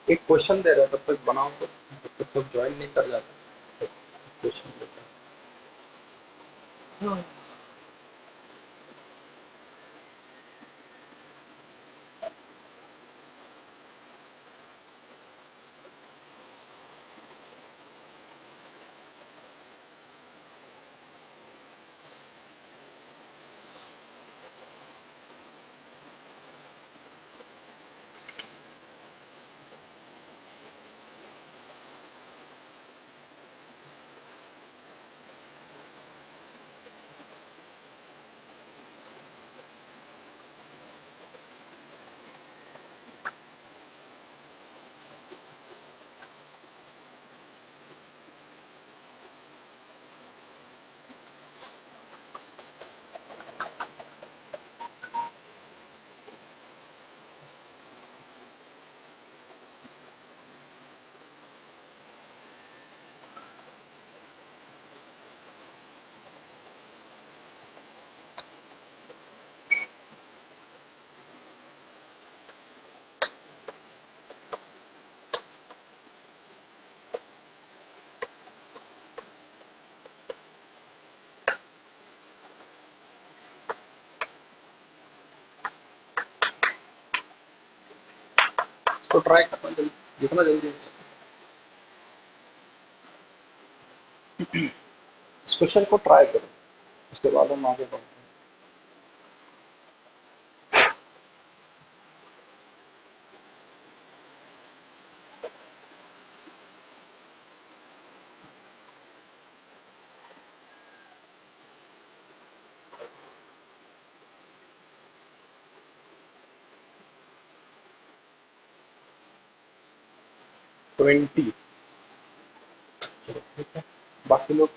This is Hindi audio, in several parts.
एक क्वेश्चन दे रहा है, तब तक बनाओ तो, तब तक सब ज्वाइन नहीं कर जाते। क्वेश्चन देता है। हाँ। इसको ट्राई करना जल्दी, जितना जल्दी हो सके। इस क्वेश्चन को ट्राई करो, उसके बाद हम आगे बढ़ते हैं। 20। चलो ठीक है, बाकी लोग।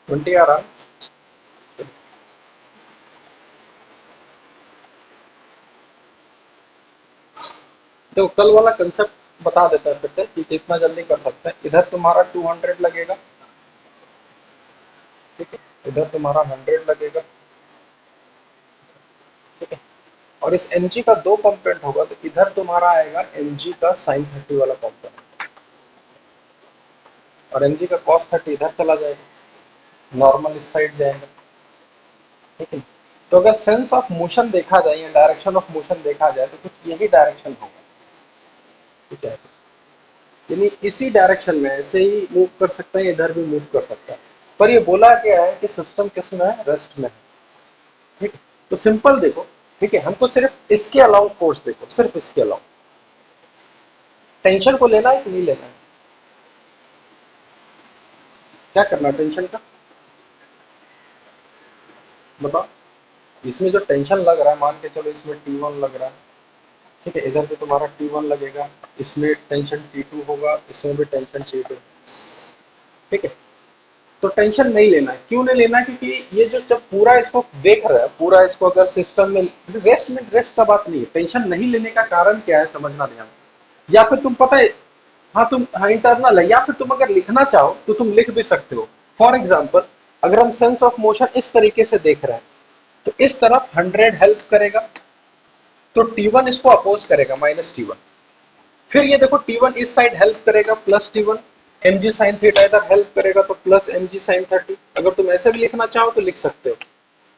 20 आ रहा है। तो कल वाला कंसेप्ट बता देता है फिर से कि जितना जल्दी कर सकते हैं। इधर तुम्हारा 200 लगेगा, ठीक है, इधर तुम्हारा 100 लगेगा, ठीक है। और इस mg का दो कंपोनेंट होगा, तो इधर तुम्हारा आएगा mg का sin 30 वाला कंपोनेंट, और mg का cos 30 इधर चला जाएगा, नॉर्मल इस साइड जाएगा, ठीक है। तो अगर सेंस ऑफ मोशन देखा जाए या डायरेक्शन ऑफ मोशन देखा जाए तो कुछ यही डायरेक्शन होगा, ठीक है। यानी इसी डायरेक्शन में ऐसे ही मूव कर सकते हैं, इधर भी मूव कर सकता है। पर ये बोला गया है कि सिस्टम किस में है, रेस्ट में है, ठीक है। तो सिंपल देखो, ठीक है, हमको सिर्फ इसके अलाउ फोर्स देखो, सिर्फ इसके अलाउ टेंशन को लेना है कि नहीं लेना है, क्या करना है टेंशन का, बताओ। इसमें जो टेंशन लग रहा है, मान के चलो इसमें T1 लग रहा है, ठीक है, इधर भी तुम्हारा T1 लगेगा, इसमें टेंशन T2 होगा, इसमें भी टेंशन T2, ठीक है। तो टेंशन नहीं लेना है, क्यों नहीं लेना है? क्योंकि ये जो जब पूरा इसको देख रहा है, पूरा इसको अगर सिस्टम में रेस्ट का बात नहीं है, टेंशन नहीं लेने का कारण क्या है समझना ध्यान से। या फिर तुम पता है, हाँ तुम, हाँ इंटरनल है, या फिर तुम अगर लिखना चाहो तो तुम लिख भी सकते हो। फॉर एग्जाम्पल, अगर हम सेंस ऑफ मोशन इस तरीके से देख रहे हैं, तो इस तरफ 100 हेल्प करेगा, तो T1 इसको अपोज करेगा, -T1। फिर ये देखो T1 इस साइड हेल्प करेगा, +T1। mg sin थीटा इधर हेल्प करेगा, तो +mg sin 30। अगर तुम ऐसे भी लिखना चाहो तो लिख सकते हो।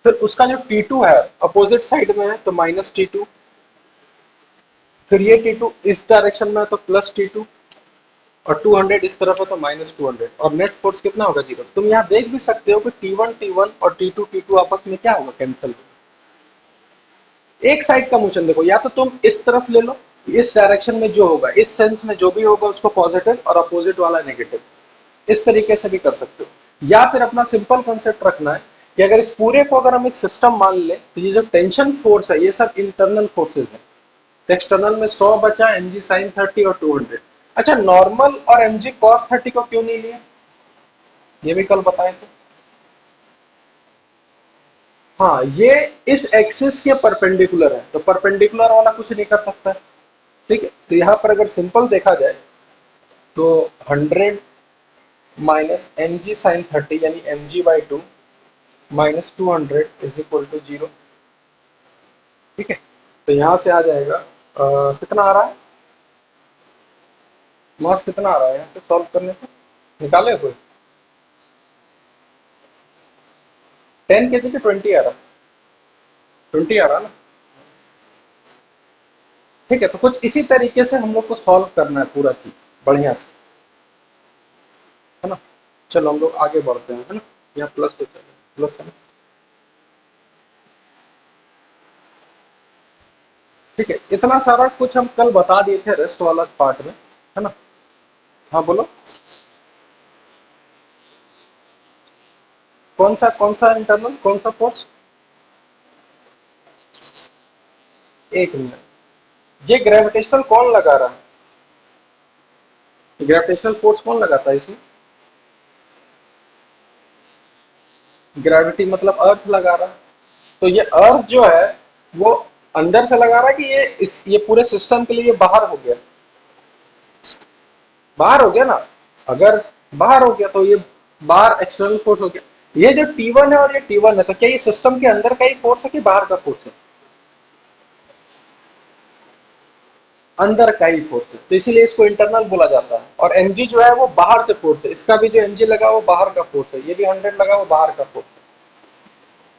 फिर उसका जो T2 है, अपोजिट साइड में है, तो -T2। फिर ये T2 इस डायरेक्शन में है, तो +T2। और 200 इस तरफ है, तो -200। और नेट फोर्स कितना होगा, 0। तुम यहाँ देख भी सकते हो कि T1 और T2 आपस में क्या होगा, कैंसिल। एक साइड का मोशन देखो, या तो तुम इस तरफ ले लो, इस डायरेक्शन में जो होगा, इस सेंस में जो भी होगा उसको पॉजिटिव, और अपोजिट वाला नेगेटिव, इस तरीके से भी कर सकते हो। या फिर अपना सिंपल कंसेप्ट रखना है कि अगर इस पूरे को अगर हम एक सिस्टम मान ले, तो ये जो टेंशन फोर्स है ये सब इंटरनल फोर्सेज है। तो एक्सटर्नल में 100 बचा, mg sin 30 और 200। अच्छा, नॉर्मल और mg cos 30 को क्यों नहीं लिया, ये भी कल बताए थे। हाँ, ये इस एक्सिस के परपेंडिकुलर है, तो परपेंडिकुलर वाला कुछ नहीं कर सकता है, ठीक है। तो यहाँ पर अगर सिंपल देखा जाए तो 100 माइनस एम जी साइन 30 यानी m g by two minus 200 is equal to 0। ठीक है, तो यहाँ से आ जाएगा कितना आ रहा है, मास कितना आ रहा है यहाँ से सॉल्व करने पे, निकाले कोई 10 kg के 20 आ रहा है, 20 आ रहा है ना। ठीक है, तो कुछ इसी तरीके से हम लोग को सॉल्व करना है पूरा चीज बढ़िया से, है ना। चलो हम लोग आगे बढ़ते हैं, है ना। यहाँ प्लस तो चलो प्लस है ना। ठीक है, इतना सारा कुछ हम कल बता दिए थे रेस्ट वाला पार्ट में, है ना। हाँ बोलो, कौन सा इंटरनल कौन सा फोर्स, एक मिनट, ये ग्रेविटेशनल कौन लगा रहा है, ग्रेविटेशनल फोर्स कौन लगाता है इसमें, ग्रेविटी मतलब अर्थ लगा रहा है। तो ये अर्थ जो है वो अंदर से लगा रहा है कि ये पूरे सिस्टम के लिए बाहर हो गया, बाहर हो गया ना। अगर बाहर हो गया तो ये बाहर एक्सटर्नल फोर्स हो गया। ये जो T1 है और ये T1 है, तो क्या ये सिस्टम के अंदर का ही फोर्स है कि बाहर का फोर्स है, अंदर का ही फोर्स है, तो इसीलिए इसको इंटरनल बोला जाता है। और mg जो है वो बाहर से फोर्स है, इसका भी जो mg लगा वो बाहर का फोर्स है, ये भी 100 लगा वो बाहर का फोर्स है।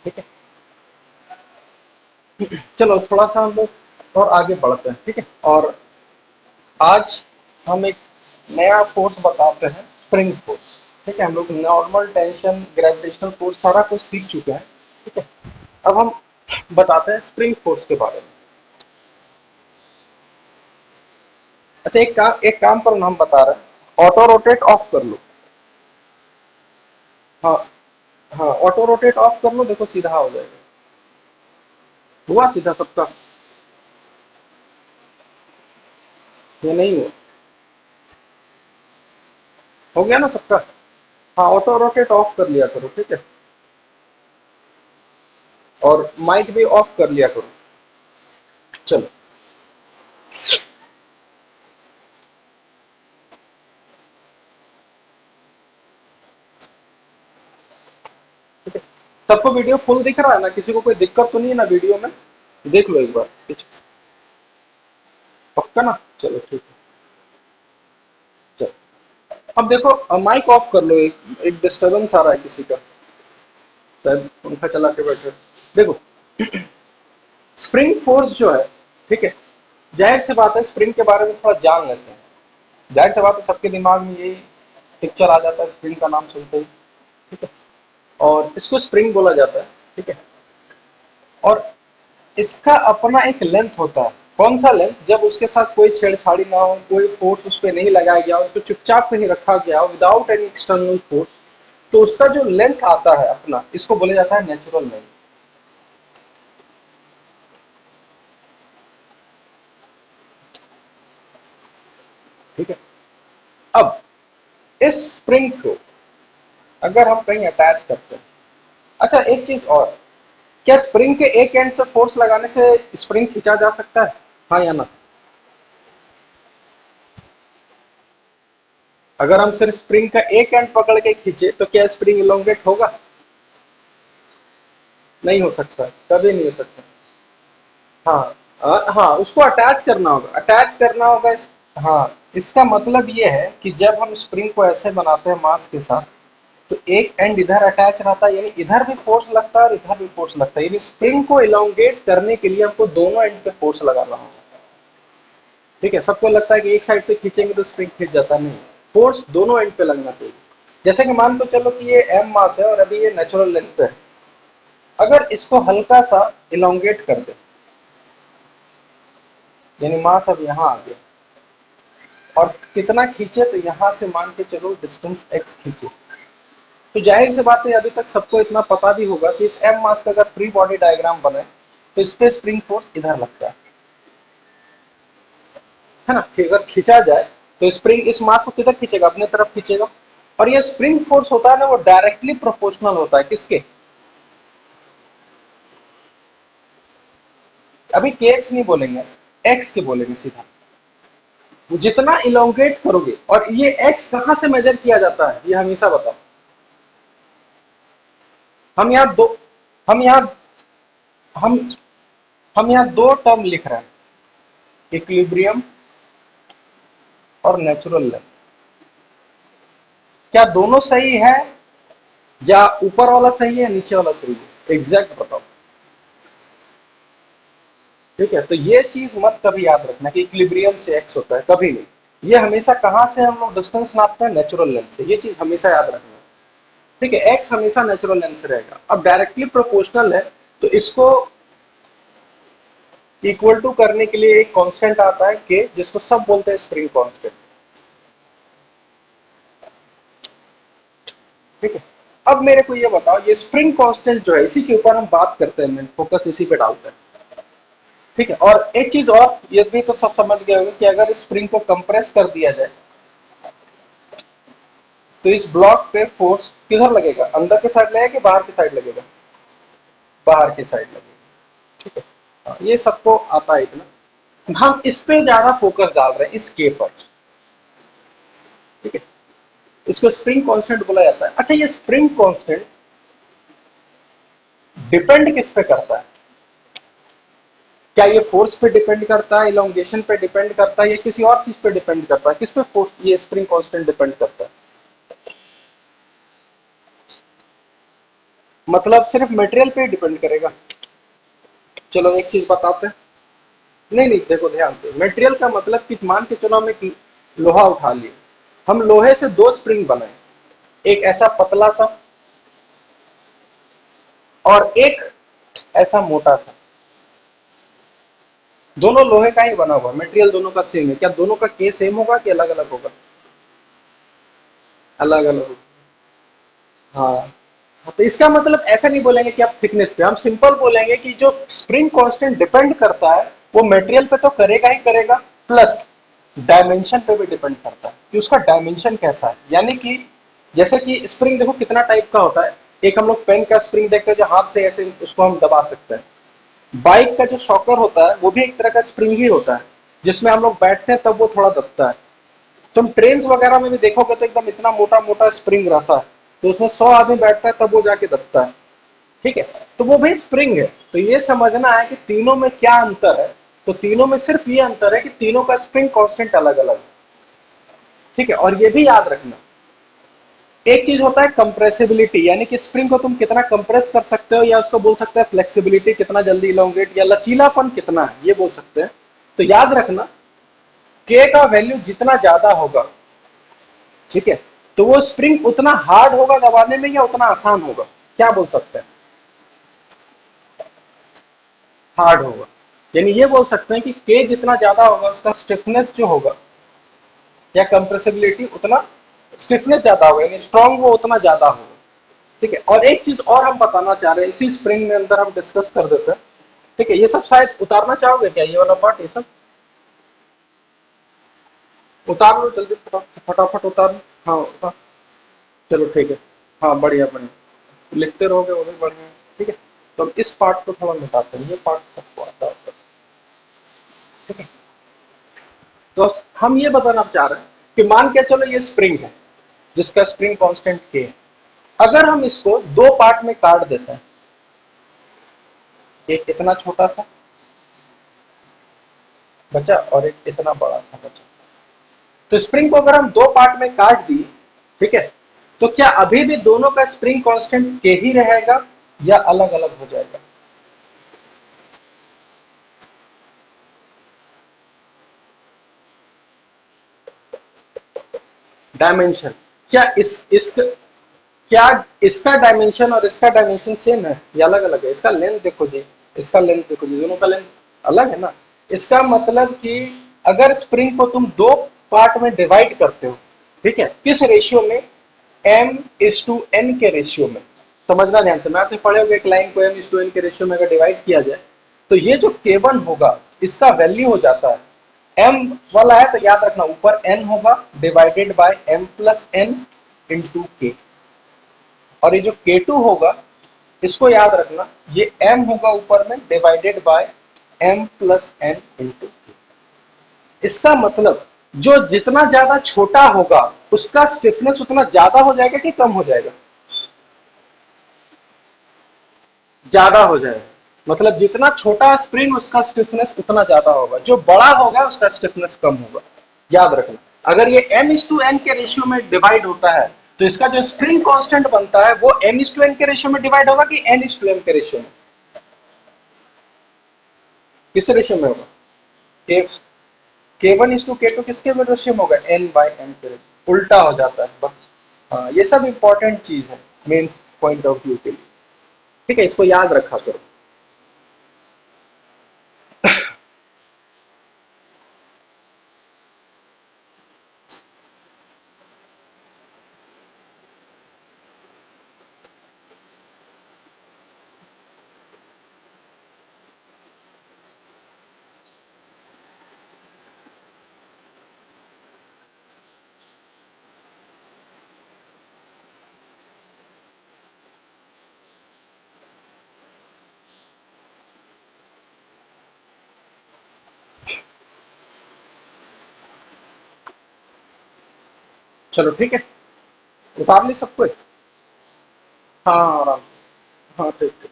ठीक है, चलो थोड़ा सा हम लोग और आगे बढ़ते हैं। ठीक है, और आज हम एक नया फोर्स बताते हैं, स्प्रिंग फोर्स। ठीक है, हम लोग नॉर्मल टेंशन ग्रेविटेशनल फोर्स सारा कुछ सीख चुके हैं। ठीक है, अब हम बताते हैं स्प्रिंग फोर्स के बारे में। अच्छा, एक काम पर हम बता रहे हैं, ऑटो रोटेट ऑफ कर लो। हाँ, हाँ ऑटो रोटेट ऑफ कर लो, देखो सीधा हो जाएगा, हुआ सीधा सबका, ये नहीं हुआ, हो गया ना सबका। हाँ ऑटो रोटेट ऑफ कर लिया करो, ठीक है, और माइक भी ऑफ कर लिया करो। चलो, ठीक है, सबको वीडियो फुल दिख रहा है ना, किसी को कोई दिक्कत तो नहीं है ना वीडियो में, देख लो एक बार, पक्का ना। चलो ठीक है, चलो अब देखो माइक ऑफ कर लो, एक डिस्टरबेंस आ रहा है किसी का, शायद पंखा चला के बैठे। देखो, स्प्रिंग फोर्स जो है, ठीक है, जाहिर सी बात है स्प्रिंग के बारे में थोड़ा जान लेते हैं। जाहिर सी बात है सबके दिमाग में यही पिक्चर आ जाता है स्प्रिंग का नाम सुनते ही। ठीक है, और इसको स्प्रिंग बोला जाता है। ठीक है, और इसका अपना एक लेंथ होता है, कौन सा लेंथ, जब उसके साथ कोई छेड़छाड़ी ना हो, कोई फोर्स उस पर नहीं लगाया गया, उसको चुपचाप कहीं रखा गया हो विदाउट एनी एक्सटर्नल फोर्स, तो उसका जो लेंथ आता है अपना, इसको बोला जाता है नेचुरल लेंथ। ठीक है, अब इस स्प्रिंग को अगर हम कहीं अटैच करते हैं, अच्छा एक चीज और, क्या स्प्रिंग के एक एंड से फोर्स लगाने से स्प्रिंग खींचा जा सकता है, हाँ या ना। अगर हम सिर्फ स्प्रिंग का एक एंड पकड़ के खींचे तो क्या स्प्रिंग इलोंगेट होगा, नहीं हो सकता, कभी नहीं हो सकता। हाँ, हाँ उसको अटैच करना होगा, अटैच करना होगा हाँ, इसका मतलब ये है कि जब हम स्प्रिंग को ऐसे बनाते हैं मास के साथ, तो एक एंड इधर अटैच रहता है, यानी इधर भी फोर्स लगता है और इधर भी फोर्स लगता है, यानी स्प्रिंग को इलोंगेट करने के लिए हमको दोनों एंड पे फोर्स लगाना होगा। ठीक है, सबको लगता है कि एक साइड से खींचेंगे तो स्प्रिंग खींच जाता है, नहीं, फोर्स दोनों एंड पे लगना चाहिए। जैसे कि मान लो चलो कि ये एम मास है और अभी ये नेचुरल लेंथ पे है, अगर इसको हल्का सा इलोंगेट कर दे, यानी मास अब यहाँ आ गया, और कितना खींचे, तो यहाँ से मान के चलो डिस्टेंस x खींचे, तो जाहिर सी बात है अभी तक सबको इतना पता भी होगा कि इस एम मास का अगर फ्री बॉडी डायग्राम बने तो इस पे स्प्रिंग फोर्स इधर लगता है ना, कि अगर खींचा जाए तो स्प्रिंग इस मास को किधर खींचेगा, अपने तरफ खींचेगा। और ये स्प्रिंग फोर्स होता है ना, वो डायरेक्टली प्रोपोर्शनल होता है किसके, अभी के एक्स नहीं बोलेंगे, एक्स के बोलेंगे सीधा। जितना इलोंगेट करोगे, और ये एक्स कहां से मेजर किया जाता है ये हमेशा बताओ। हम यहाँ दो हम यहाँ हम हम यहाँ दो टर्म लिख रहे हैं, इक्विलिब्रियम और नेचुरल लेंथ। क्या दोनों सही है, या ऊपर वाला सही है नीचे वाला सही है, एग्जैक्ट बताओ। ठीक है, तो ये चीज मत कभी याद रखना कि इक्विलिब्रियम से एक्स होता है, कभी नहीं। ये हमेशा कहां से हम लोग डिस्टेंस नापते हैं, नेचुरल लेंथ से, ये चीज हमेशा याद रखना। ठीक है, एक्स हमेशा नेचुरल लेंथ से रहेगा। अब डायरेक्टली प्रोपोर्शनल है, तो इसको इक्वल टू करने के लिए एक कांस्टेंट आता है के, जिसको सब बोलते हैं स्प्रिंग कांस्टेंट। ठीक है, अब मेरे को ये बताओ, ये स्प्रिंग कांस्टेंट जो है, इसी के ऊपर हम बात करते हैं, मैं फोकस इसी पे डालते हैं। ठीक है, और एक चीज और, ये भी तो सब समझ गए होंगे कि अगर स्प्रिंग को कंप्रेस कर दिया जाए तो इस ब्लॉक पे फोर्स किधर लगेगा, अंदर के साइड लगेगा कि बाहर की साइड लगेगा, बाहर की साइड लगेगा। ठीक है, हाँ, ये सबको आता है इतना। हम इस पे ज्यादा फोकस डाल रहे हैं, इस के पर। ठीक है, इसको स्प्रिंग कांस्टेंट बोला जाता है। अच्छा, ये स्प्रिंग कांस्टेंट डिपेंड किस पे करता है? क्या ये फोर्स पे डिपेंड करता है, इलोंगेशन पे डिपेंड करता है, या किसी और चीज पे डिपेंड करता है? किस पे फोर्स ये स्प्रिंग कांस्टेंट डिपेंड करता है? मतलब सिर्फ मटेरियल पे डिपेंड करेगा? चलो एक चीज बताते हैं। नहीं नहीं, देखो ध्यान से, मटेरियल का मतलब कि मान के चलो हम एक लोहा उठा लिए, हम लोहे से दो स्प्रिंग बनाए, एक ऐसा पतला सा और एक ऐसा मोटा सा। दोनों लोहे का ही बना हुआ, मटेरियल दोनों का सेम है, क्या दोनों का के सेम होगा कि अलग अलग होगा? अलग अलग होगा। हाँ, तो इसका मतलब ऐसा नहीं बोलेंगे कि आप थिकनेस पे, हम सिंपल बोलेंगे कि जो स्प्रिंग कांस्टेंट डिपेंड करता है वो मटेरियल पे तो करेगा ही करेगा, प्लस डायमेंशन पे भी डिपेंड करता है कि उसका डायमेंशन कैसा है। यानी कि जैसे कि स्प्रिंग देखो कितना टाइप का होता है। एक हम लोग पेन का स्प्रिंग देखते हैं जो हाथ से ऐसे उसको हम दबा सकते हैं। बाइक का जो शॉकर होता है वो भी एक तरह का स्प्रिंग ही होता है, जिसमें हम लोग बैठते हैं तब वो थोड़ा दबता है। तुम ट्रेन वगैरह में भी देखोगे तो एकदम इतना मोटा मोटा स्प्रिंग रहता है, तो उसमें 100 आदमी बैठता है तब वो जाके दबता है। ठीक है, तो वो भी स्प्रिंग है। तो ये समझना है कि तीनों में क्या अंतर है। तो तीनों में सिर्फ ये अंतर है कि तीनों का स्प्रिंग कांस्टेंट अलग अलग है। ठीक है, और ये भी याद रखना, एक चीज होता है कंप्रेसिबिलिटी, यानी कि स्प्रिंग को तुम कितना कंप्रेस कर सकते हो, या उसको बोल सकते हैं फ्लेक्सिबिलिटी, कितना जल्दी इलोंगेट, या लचीलापन कितना है, ये बोल सकते हैं। तो याद रखना, के का वैल्यू जितना ज्यादा होगा, ठीक है, तो वो स्प्रिंग उतना हार्ड होगा दबाने में या उतना आसान होगा? क्या बोल सकते हैं? हार्ड होगा। यानी ये बोल सकते हैं कि के जितना ज्यादा होगा उसका स्टिफनेस जो होगा, या कंप्रेसिबिलिटी उतना स्टिफनेस ज्यादा होगा, यानी स्ट्रांग वो उतना ज्यादा होगा। ठीक है, और एक चीज और हम बताना चाह रहे हैं, इसी स्प्रिंग में अंदर हम डिस्कस कर देते हैं। ठीक है, ये सब शायद उतारना चाहोगे क्या, ये वाला पार्ट, ये सब उतार लो जल्दी, फटाफट उतार लो। हाँ उतार। चलो ठीक है। हाँ बढ़िया बढ़िया, लिखते रहोगे वो भी बढ़िया है। ठीक है, तो हम इस पार्ट को थोड़ा मिटाते हैं, ये पार्ट सबको आता है। ठीक है, तो हम ये बताना चाह रहे हैं कि मान के चलो ये स्प्रिंग है, जिसका स्प्रिंग कांस्टेंट के है। अगर हम इसको दो पार्ट में काट देते हैं, एक इतना छोटा सा बचा और एक इतना बड़ा सा बचा, तो स्प्रिंग को अगर हम दो पार्ट में काट दिए, ठीक है, तो क्या अभी भी दोनों का स्प्रिंग कांस्टेंट के ही रहेगा, या अलग अलग हो जाएगा? डायमेंशन, क्या इस क्या इसका डायमेंशन और इसका डायमेंशन सेम है या अलग अलग है? इसका लेंथ देखो जी, इसका लेंथ देखो जी, दोनों का लेंथ अलग है ना। इसका मतलब कि अगर स्प्रिंग को तुम दो पार्ट में डिवाइड करते हो, ठीक है, किस रेशियो में? m:n के रेशियो में। समझना ध्यान से, मैं आपसे पढ़े होगे एक लाइन को m:n के रेशियो में अगर डिवाइड किया जाए, तो ये जो k1 होगा इसका वैल्यू हो जाता है m वाला है, तो याद रखना ऊपर n होगा divided by m plus n into के, और ये जो K2 होगा इसको याद रखना, ये M होगा ऊपर में divided by M plus N into. इसका मतलब जो जितना ज्यादा छोटा होगा उसका स्टिफनेस उतना ज्यादा हो जाएगा कि कम हो जाएगा? ज्यादा हो जाएगा। मतलब जितना छोटा स्प्रिंग उसका स्टिफनेस उतना ज्यादा होगा, जो बड़ा होगा उसका स्टिफनेस कम होगा। याद रखना, अगर ये m इज टू एन के रेशियो में डिवाइड होता है तो इसका जो स्प्रिंग कांस्टेंट बनता है वो m इज टू एन के रेशियो में डिवाइड होगा कि n इज टू m के रेशियो में? किस रेशियो में होगा? के K1 इज टू K2 किसके रेशियो में होगा? n बाई m के रेशियो। उल्टा हो जाता है बस। हाँ, ये सब इंपॉर्टेंट चीज है मेंस पॉइंट ऑफ व्यू के लिए। ठीक है, इसको याद रखा करो। चलो ठीक है, उतार ली सब कुछ। हाँ आराम। हाँ ठीक ठीक।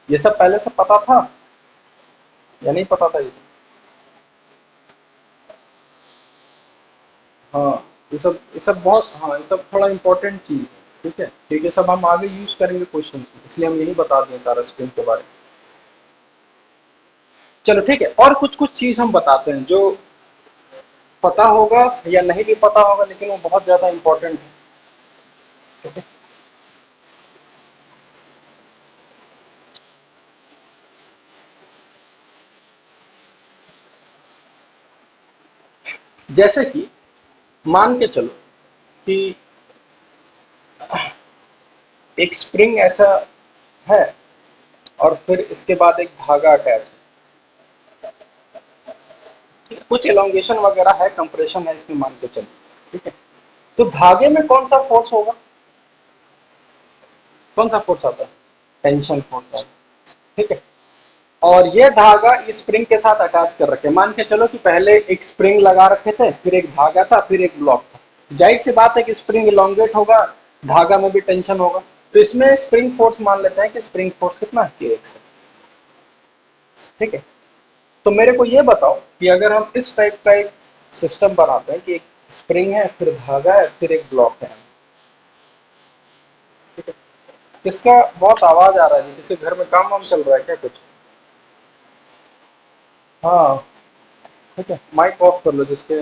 ये सब पहले से पता था या नहीं पता था ये सब? हाँ, ये सब बहुत, हाँ ये सब थोड़ा इंपॉर्टेंट चीज है। ठीक है, ठीक है, सब हम आगे यूज करेंगे क्वेश्चन में, इसलिए हम यही बता दें सारा स्क्रीन के बारे में। चलो ठीक है, और कुछ कुछ चीज हम बताते हैं जो पता होगा या नहीं भी पता होगा लेकिन वो बहुत ज्यादा इंपॉर्टेंट है। ठीक है? जैसे कि मान के चलो कि एक स्प्रिंग ऐसा है और फिर इसके बाद एक धागा अटैच है, कुछ एलोंगेशन वगैरह है, कंप्रेशन है इसमें, मान के चलो। ठीक है, तो धागे में कौन सा फोर्स होगा? कौन सा फोर्स आता है? टेंशन फोर्स आता है। ठीक है, और ये धागा इस स्प्रिंग के साथ अटैच कर रखे, मान के चलो कि पहले एक स्प्रिंग लगा रखे थे, फिर एक धागा था, फिर एक ब्लॉक था। जाहिर सी बात है कि स्प्रिंग इलोंगेट होगा, धागा में भी टेंशन होगा, तो इसमें स्प्रिंग फोर्स मान लेते हैं कि स्प्रिंग फोर्स कितना है? kx है। ठीक है, तो मेरे को ये बताओ कि अगर हम इस टाइप का एक सिस्टम बनाते हैं कि एक स्प्रिंग है, फिर धागा है, फिर एक ब्लॉक है। ठीक है, किसका बहुत आवाज आ रहा है? किसी घर में काम वाम चल रहा है क्या कुछ? हाँ ठीक है, माइक ऑफ कर लो जिसके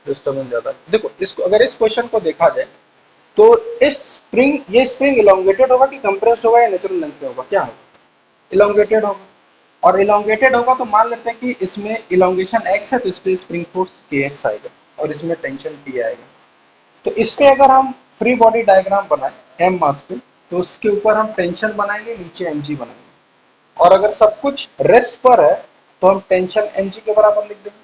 डिस्टर्बेंस ज्यादा है। देखो, इसको अगर इस क्वेश्चन को देखा जाए तो इस स्प्रिंग, ये स्प्रिंग इलोंगेटेड होगा कि कंप्रेस्ड होगा या नेचुरल लेंथ में होगा? क्या होगा? इलोंगेटेड होगा। और इलोंगेटेड होगा तो मान लेते हैं कि इसमें इलोंगेशन x है, तो इसलिए स्प्रिंग फोर्स kx आएगा और इसमें टेंशन T आएगा। तो इस पे अगर हम फ्री बॉडी डायग्राम बनाए m मास पे, तो उसके ऊपर हम टेंशन बनाएंगे, नीचे mg बनाएंगे। और अगर सब कुछ रेस्ट पर है तो हम टेंशन mg के बराबर लिख देंगे।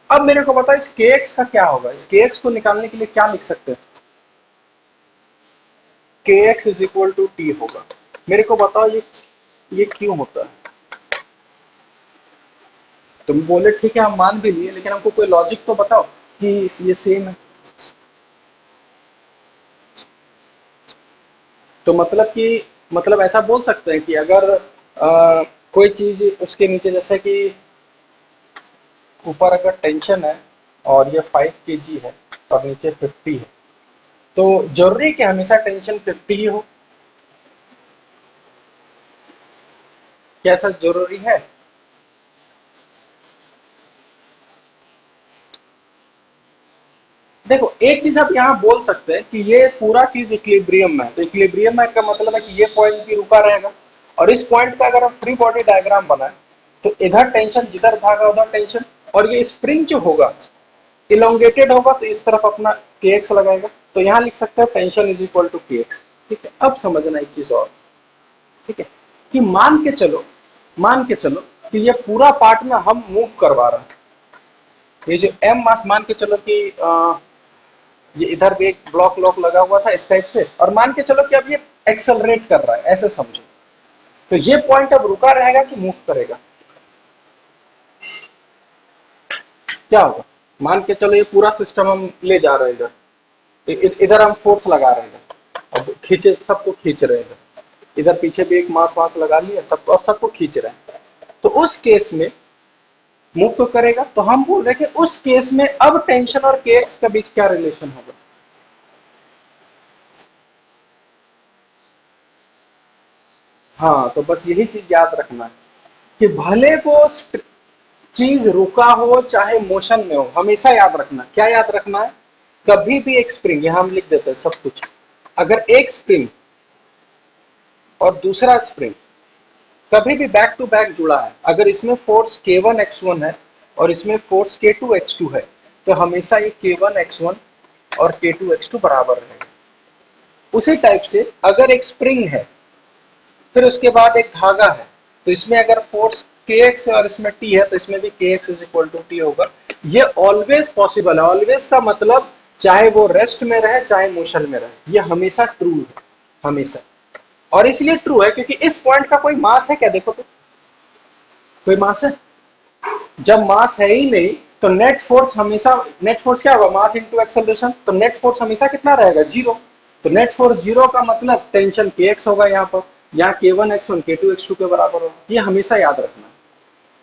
अब मेरे को बताओ इस kx का क्या होगा? इस kx को निकालने के लिए क्या लिख सकते हैं? kx is equal to t होगा। मेरे को बताओ ये क्यों होता है? तुम बोले ठीक है हम मान भी लिए, लेकिन हमको कोई लॉजिक तो बताओ कि ये सेम है। तो मतलब कि, मतलब ऐसा बोल सकते हैं कि अगर कोई चीज उसके नीचे, जैसे कि ऊपर अगर टेंशन है और ये 5 kg है और नीचे 50 है, तो जरूरी है कि हमेशा टेंशन 50 ही हो? क्या ऐसा जरूरी है? देखो एक चीज आप यहाँ बोल सकते हैं कि ये पूरा चीज इक्विलिब्रियम में है, तो इक्विलिब्रियम में का मतलब है कि ये पॉइंट भी रुका रहेगा, और इस पॉइंट पे अगर हम फ्री बॉडी डायग्राम बनाए तो इधर टेंशन जिधर धागा उधर टेंशन, और ये स्प्रिंग जो होगा इलोंगेटेड होगा तो इस तरफ अपना के एक्स लगाएगा, तो यहाँ लिख सकते हैं टेंशन इज इक्वल टू के एक्स। ठीक है, अब समझना एक चीज और, ठीक है, कि मान के चलो कि ये पूरा पार्ट में हम मूव करवा रहे हैं, ये जो एम मास मान के चलो कि ये इधर भी एक ब्लॉक ब्लॉक लगा हुआ था इस टाइप से, और मान के चलो कि अब ये एक्सेलरेट कर रहा है, ऐसे समझो, तो ये पॉइंट अब रुका रहेगा कि मूव करेगा, क्या होगा? मान के चलो ये पूरा सिस्टम हम ले जा रहे हैं इधर, इधर हम फोर्स लगा रहे हैं, अब खींचे सबको खींच रहे हैं, इधर पीछे भी एक मास वास लगा लिया सबको, और सबको खींच रहे हैं, तो उस केस में मूव तो करेगा, तो हम बोल रहे हैं कि उस केस में अब टेंशन और के एक्स के बीच क्या रिलेशन होगा? हाँ, तो बस यही चीज याद रखना है कि भले वो चीज रुका हो चाहे मोशन में हो, हमेशा याद रखना, क्या याद रखना है? कभी भी एक स्प्रिंग, यहां हम लिख देते हैं सब कुछ, अगर एक स्प्रिंग और दूसरा स्प्रिंग कभी भी बैक टू बैक जुड़ा है, अगर इसमें फोर्स k1x1 है और इसमें फोर्स k2x2 है, तो हमेशा ये k1x1 और k2x2 बराबर रहेगा। उसी टाइप से अगर एक स्प्रिंग है फिर उसके बाद एक धागा है, तो इसमें अगर फोर्स kx है और इसमें t है, तो इसमें भी kx is equal to t होगा। ये ऑलवेज पॉसिबल है, ऑलवेज का मतलब चाहे वो रेस्ट में रहे चाहे मोशन में रहे, ये हमेशा ट्रू है, हमेशा। और इसलिए ट्रू है क्योंकि इस पॉइंट का कोई मास है क्या, देखो तो कोई मास है? जब मास है ही नहीं तो नेट फोर्स हमेशा, नेट फोर्स क्या होगा? मास इनटू एक्सेलरेशन, तो नेट फोर्स हमेशा कितना रहेगा? जीरो। तो नेट फोर्स जीरो का मतलब टेंशन के एक्स होगा यहाँ पर, यहाँ के वन एक्स वन के टू एक्स टू के बराबर होगा, ये हमेशा याद रखना है,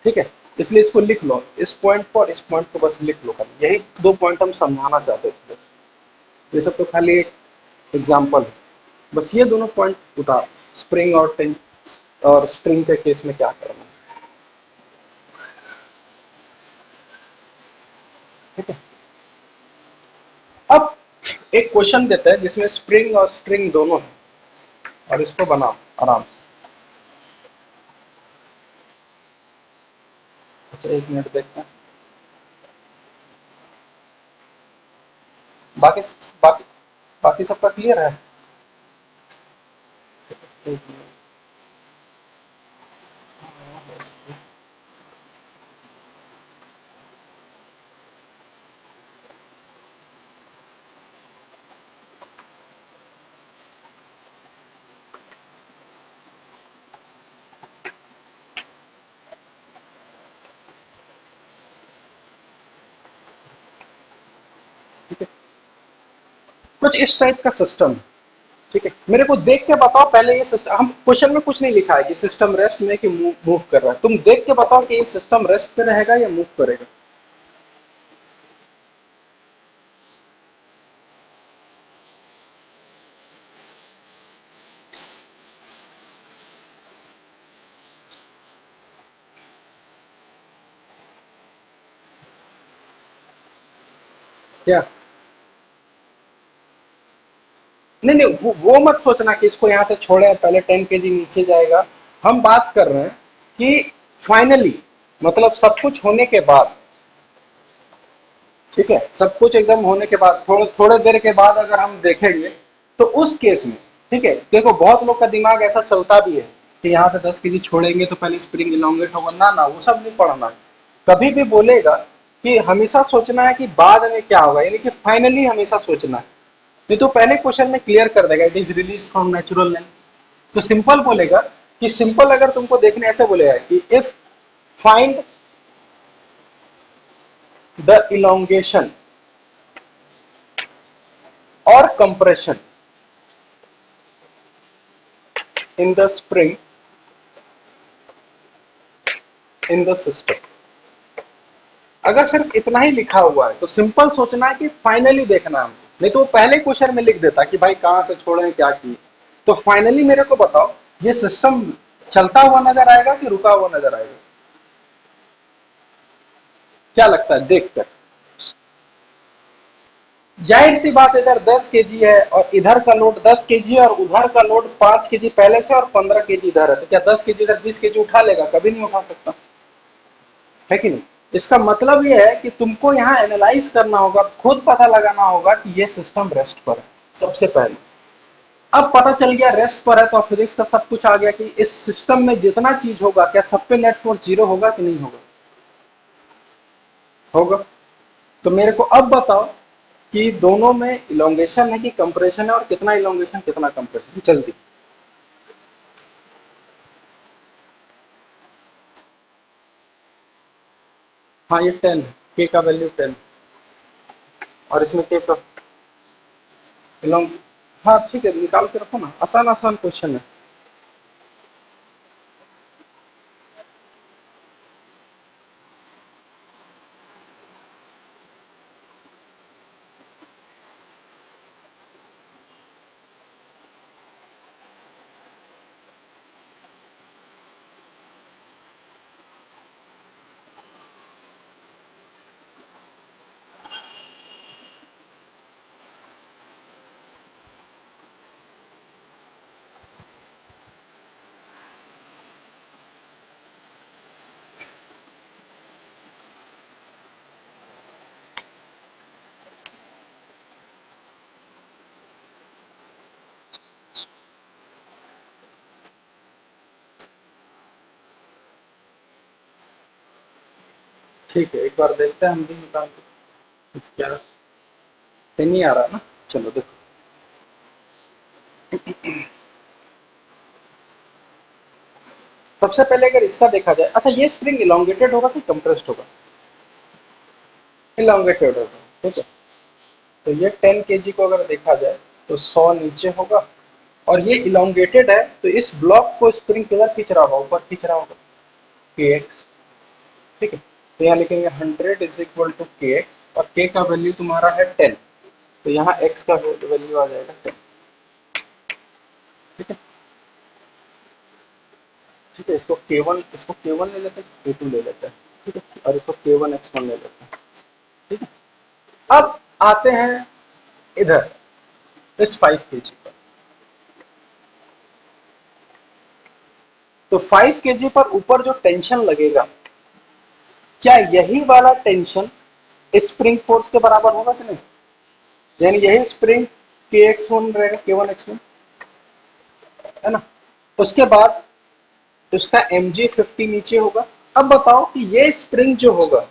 ठीक है? इसलिए इसको लिख लो, इस पॉइंट को और इस पॉइंट को बस लिख लो, खाली यही दो पॉइंट हम समझाना चाहते थे, ये सब तो खाली एक एग्जाम्पल है, बस ये दोनों पॉइंट उतार, स्प्रिंग और टें और स्ट्रिंग के केस में क्या करना है, ठीक है? अब एक क्वेश्चन देते हैं जिसमें स्प्रिंग और स्ट्रिंग दोनों है, और इसको बनाओ आराम से। अच्छा, एक मिनट देखते हैं, बाकी बाकी बाकी सबका क्लियर है? एक मिनट। ठीक है, कुछ इस टाइप का सिस्टम, ठीक है, मेरे को देख के बताओ पहले, ये सिस्टम, हम क्वेश्चन में कुछ नहीं लिखा है कि सिस्टम रेस्ट में कि मूव कर रहा है, तुम देख के बताओ कि ये सिस्टम रेस्ट पे रहेगा या मूव करेगा? क्या? नहीं नहीं, वो मत सोचना कि इसको यहाँ से छोड़े पहले 10 kg नीचे जाएगा, हम बात कर रहे हैं कि फाइनली, मतलब सब कुछ होने के बाद, ठीक है, सब कुछ एकदम होने के बाद थोड़े थोड़े देर के बाद अगर हम देखेंगे तो उस केस में, ठीक है, देखो बहुत लोग का दिमाग ऐसा चलता भी है कि यहाँ से 10 kg छोड़ेंगे तो पहले स्प्रिंग इलोंगेट होगा, ना ना, वो सब नहीं पढ़ना है। कभी भी बोलेगा कि हमेशा सोचना है कि बाद में क्या होगा, यानी कि फाइनली हमेशा सोचना है, नहीं तो पहले क्वेश्चन में क्लियर कर देगा, it is release from natural length. तो सिंपल बोलेगा कि सिंपल अगर तुमको देखने ऐसे बोलेगा कि इफ फाइंड द इलोंगेशन और compression in the spring in the system, अगर सिर्फ इतना ही लिखा हुआ है तो सिंपल सोचना है कि फाइनली देखना है, नहीं तो वो पहले क्वेश्चन में लिख देता कि भाई कहां से छोड़े क्या किए। तो फाइनली मेरे को बताओ, ये सिस्टम चलता हुआ नजर आएगा कि रुका हुआ नजर आएगा? क्या लगता है देख कर? जाहिर सी बात इधर 10 केजी है और इधर का लोड 10 केजी है और उधर का लोड 5 केजी पहले से और 15 केजी इधर है, तो क्या 10 केजी इधर 20 केजी उठा लेगा? कभी नहीं उठा सकता, है कि नहीं? इसका मतलब ये है कि तुमको यहाँ एनालाइज करना होगा, खुद पता लगाना होगा कि ये सिस्टम रेस्ट पर है सबसे पहले। अब पता चल गया रेस्ट पर है तो फिजिक्स का सब कुछ आ गया कि इस सिस्टम में जितना चीज होगा क्या सब पे नेट फोर्स जीरो होगा कि नहीं होगा? होगा। तो मेरे को अब बताओ कि दोनों में इलोंगेशन है कि कंप्रेशन है, और कितना इलोंगेशन कितना कंप्रेशन, जल्दी। हाँ ये 10 है, के का वैल्यू 10, और इसमें के का इलोंग, हाँ ठीक है निकाल के रखो ना, आसान आसान क्वेश्चन है। ठीक है एक बार देखते हैं हम भी निकाल के। क्या नहीं आ रहा ना, चलो देखो। सबसे पहले अगर इसका देखा जाए, अच्छा ये स्प्रिंग इलोंगेटेड होगा कि कंप्रेस्ड होगा? इलोंगेटेड होगा, ठीक है। तो ये 10 केजी को अगर देखा जाए तो 100 नीचे होगा, और ये इलोंगेटेड है तो इस ब्लॉक को स्प्रिंग किधर खींच रहा होगा? ऊपर खींच रहा होगा, के एक्स, ठीक है। तो यहाँ लिखेंगे 100 इज इक्वल टू के एक्स, और के का वैल्यू तुम्हारा है 10, तो यहाँ एक्स का वैल्यू आ जाएगा 10, ठीक है। ठीक है, इसको के वन ले लेते हैं, के टू ले लेते हैं, ठीक है, और इसको के वन एक्स वन ले लेते हैं, ठीक है। अब आते हैं इधर इस 5 केजी पर। तो 5 केजी पर ऊपर जो टेंशन लगेगा, क्या यही वाला टेंशन स्प्रिंग फोर्स के बराबर होगा कि नहीं? यानी यही स्प्रिंग के एक्स वन रहेगा, के वन एक्स वन, है ना। उसके बाद उसका एम जी 50 नीचे होगा। अब बताओ कि ये स्प्रिंग जो होगा,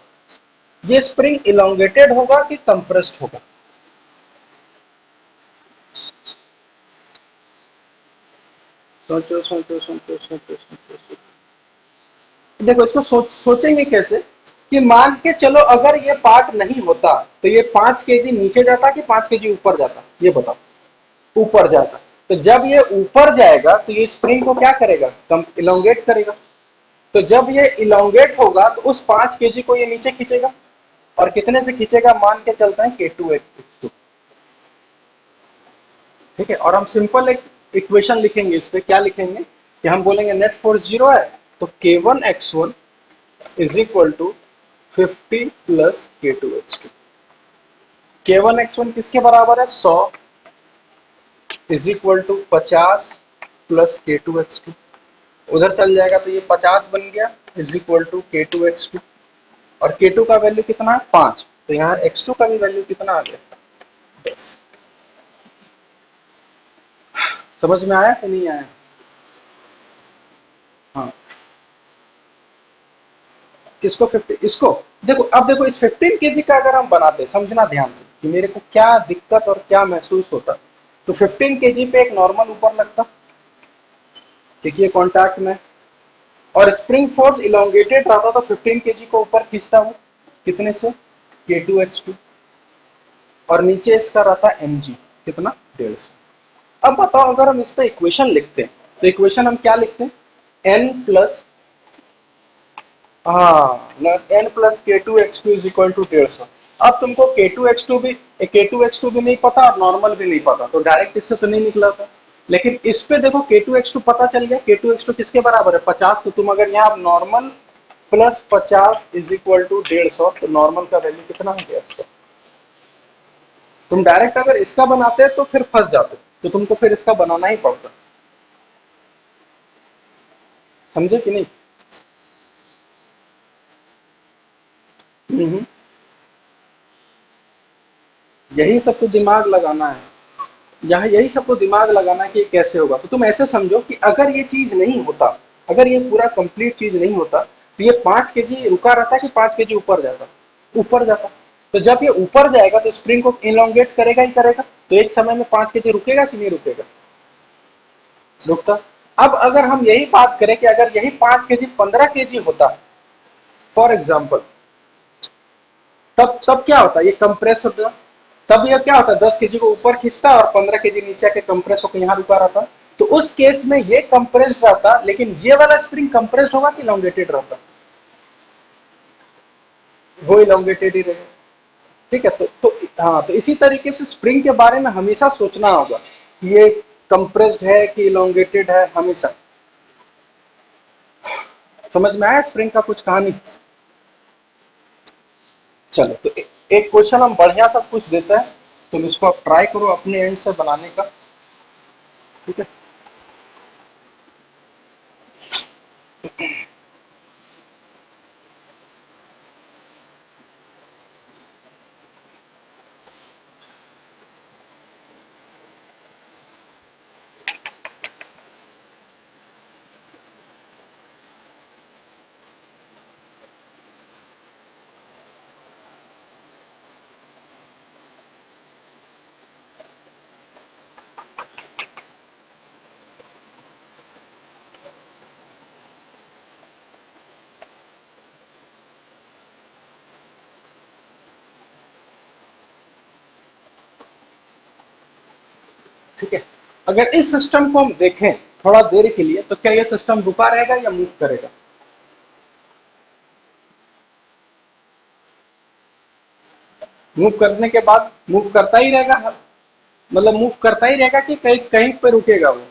ये स्प्रिंग इलोंगेटेड होगा कि कंप्रेस्ड होगा? सोचो सोचो सोचो सोचो सोचो सोचो। देखो इसको सोचेंगे कैसे, कि मान के चलो अगर ये पार्ट नहीं होता तो ये 5 केजी नीचे जाता कि 5 केजी ऊपर जाता, ये बताओ। ऊपर जाता। तो जब ये ऊपर जाएगा तो ये स्प्रिंग को क्या करेगा? कम इलोंगेट करेगा। तो जब ये इलोंगेट होगा तो उस 5 केजी को ये नीचे खींचेगा, और कितने से खींचेगा? मान के चलते हैं के टू, ठीक है। और हम सिंपल एक इक्वेशन लिखेंगे, इस पे क्या लिखेंगे कि हम बोलेंगे नेट फोर्स जीरो है, तो k1x1 is equal to 50 plus k2x2। k1x1 किसके बराबर है? 100 is equal to 50 plus k2x2। उधर चल जाएगा तो ये 50 बन गया इज इक्वल टू k2x2, और k2 का वैल्यू कितना है? 5, तो यहाँ x2 का भी वैल्यू कितना आ गया? 10। समझ में आया कि नहीं आया? हाँ। किसको 50? इसको। देखो अब देखो इस 15 केजी का अगर हम बनाते, समझना ध्यान से कि मेरे को क्या दिक्कत और क्या महसूस होता। तो 15 केजी पे एक नॉर्मल ऊपर लगता, देखिए कॉन्टैक्ट में, और स्प्रिंग फोर्स इलोंगेटेड रहता तो 15 केजी को ऊपर खींचता हूँ, कितने से? k2x2, और नीचे इसका रहता एम जी, कितना? 150। अब बताओ अगर हम इस पे इक्वेशन लिखते हैं, तो इक्वेशन हम क्या लिखते हैं? एन प्लस, हाँ, n plus k two x two is equal to 150। अब तुमको के टू एक्स टू भी नहीं पता और नॉर्मल भी नहीं पता, तो डायरेक्ट इससे तो नहीं निकला था। लेकिन इस पे देखो k2x2 पता चल गया, k2x2 किसके बराबर है? 50। तो तुम अगर यहाँ normal plus 50 is equal to 150, तो नॉर्मल का वैल्यू कितना हो गया इसका? तुम डायरेक्ट अगर इसका बनाते तो फिर फंस जाते, तो तुमको फिर इसका बनाना ही पड़ता। समझे कि नहीं? हम्म। यही सबको दिमाग लगाना है, यहाँ यही सबको दिमाग लगाना है कि ये कैसे होगा। तो तुम ऐसे समझो कि अगर ये चीज नहीं होता, अगर ये पूरा कंप्लीट चीज नहीं होता, तो ये 5 kg रुका रहता कि 5 kg ऊपर जाता? ऊपर जाता। तो जब ये ऊपर जाएगा तो स्प्रिंग को इलोंगेट करेगा ही करेगा, तो एक समय में 5 kg रुकेगा कि नहीं रुकेगा? रुकता। अब अगर हम यही बात करें कि अगर यही 5 kg 15 kg होता फॉर एग्जाम्पल, तब तब क्या होता? ये कंप्रेस होता। तब ये क्या होता? 10 kg को ऊपर खींचता और 15 kg नीचे के कंप्रेस होकर यहाँ रुका रहता। तो उस केस में ये कंप्रेस रहता, लेकिन ये वाला स्प्रिंग कंप्रेस होगा कि लॉन्गेटेड रहता? वो इलोंगेटेड ही रहेगा। ठीक है, तो हाँ, तो इसी तरीके से स्प्रिंग के बारे में हमेशा सोचना होगा कि ये कंप्रेस्ड है कि इलोंगेटेड है, हमेशा। समझ में आया स्प्रिंग का कुछ कहानी? चलो, तो एक क्वेश्चन हम बढ़िया सा कुछ देते हैं, तुम इसको आप ट्राई करो अपने एंड से बनाने का। ठीक है। ठीक है, अगर इस सिस्टम को हम देखें थोड़ा देर के लिए, तो क्या ये सिस्टम रुका रहेगा या मूव करेगा? मूव करने के बाद मूव करता ही रहेगा, मतलब मूव करता ही रहेगा कि कहीं कहीं पे रुकेगा वो?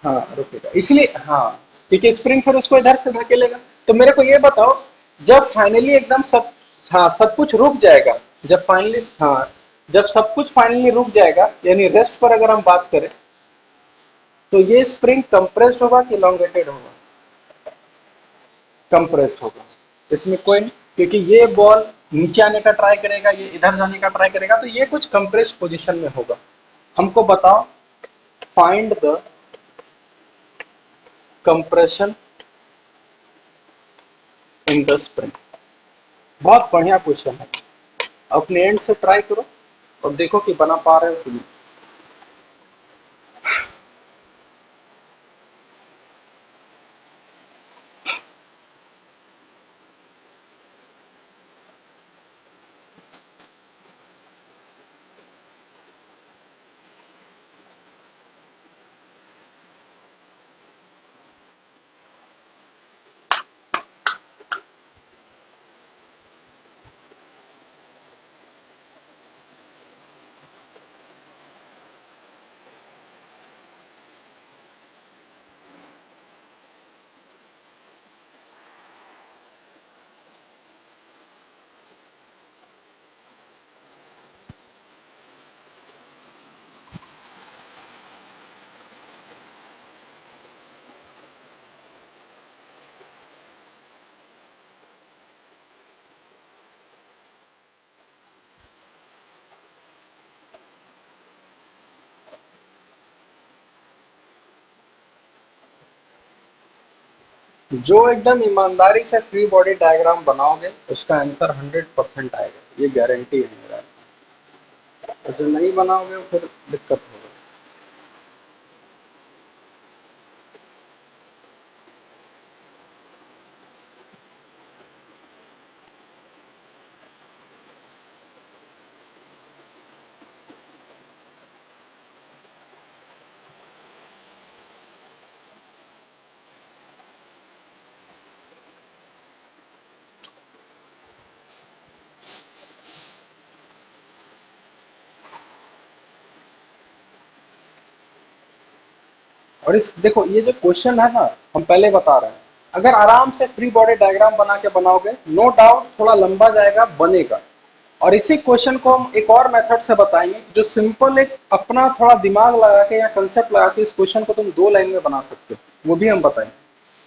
हाँ, रुकेगा। इसलिए हाँ, क्योंकि स्प्रिंग फिर उसको इधर से धकेलेगा। तो मेरे को ये बताओ, जब फाइनली एकदम सब, हाँ, सब कुछ रुक जाएगा, जब फाइनली, हाँ, जब सब कुछ फाइनली रुक जाएगा, यानी रेस्ट पर अगर हम बात करें, तो ये स्प्रिंग कंप्रेस्ड होगा कि elongated होगा? कंप्रेस्ड होगा। इसमें कोई नहीं, क्योंकि ये बॉल नीचे आने का ट्राई करेगा, ये इधर जाने का ट्राई करेगा, तो ये कुछ कंप्रेस्ड पोजीशन में होगा। हमको बताओ, find the compression in the spring. बहुत बढ़िया क्वेश्चन है, अपने एंड से ट्राई करो और देखो कि बना पा रहे हो कि नहीं। जो एकदम ईमानदारी से फ्री बॉडी डायग्राम बनाओगे, उसका आंसर 100% आएगा, ये गारंटी है मेरा। और जो नहीं बनाओगे फिर दिक्कत होगा। और इस देखो, ये जो क्वेश्चन है ना, हम पहले बता रहे हैं, अगर आराम से फ्री बॉडी डायग्राम बना के बनाओगे, नो डाउट थोड़ा लंबा जाएगा, बनेगा। और इसी क्वेश्चन को हम एक और मेथड से बताएंगे जो सिंपल एक अपना थोड़ा दिमाग लगा के या कंसेप्ट लगा के इस क्वेश्चन को तुम 2 लाइन में बना सकते हो, वो भी हम बताएंगे।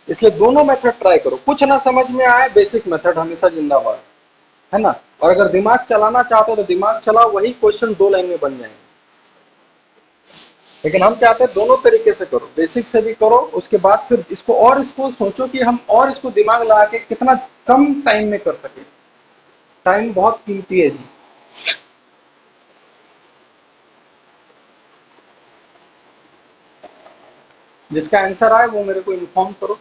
इसलिए दोनों मेथड ट्राई करो, कुछ ना समझ में आए बेसिक मेथड हमेशा जिंदाबाद, है ना। और अगर दिमाग चलाना चाहते हो तो दिमाग चलाओ, वही क्वेश्चन 2 लाइन में बन जाएंगे। लेकिन हम चाहते हैं दोनों तरीके से करो, बेसिक से भी करो, उसके बाद फिर इसको सोचो कि हम और इसको दिमाग लगा के कितना कम टाइम में कर सके। टाइम बहुत कीमती है जी। जिसका आंसर आए वो मेरे को इन्फॉर्म करो।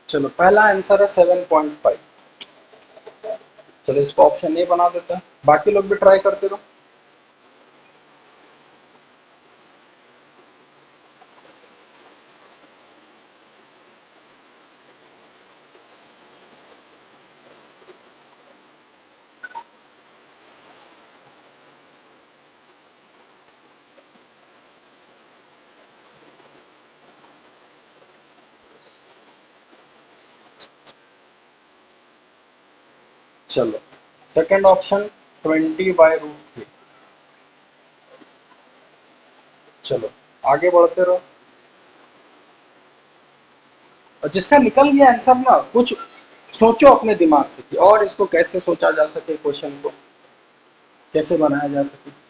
चलो पहला आंसर है 7.5। चलो इसको ऑप्शन ए बना देते हैं, बाकी लोग भी ट्राई करते रहो। चलो सेकंड ऑप्शन 20/√3। चलो आगे बढ़ते रहो, और जिसका निकल गया आंसर ना, कुछ सोचो अपने दिमाग से कि और इसको कैसे सोचा जा सके, क्वेश्चन को कैसे बनाया जा सके।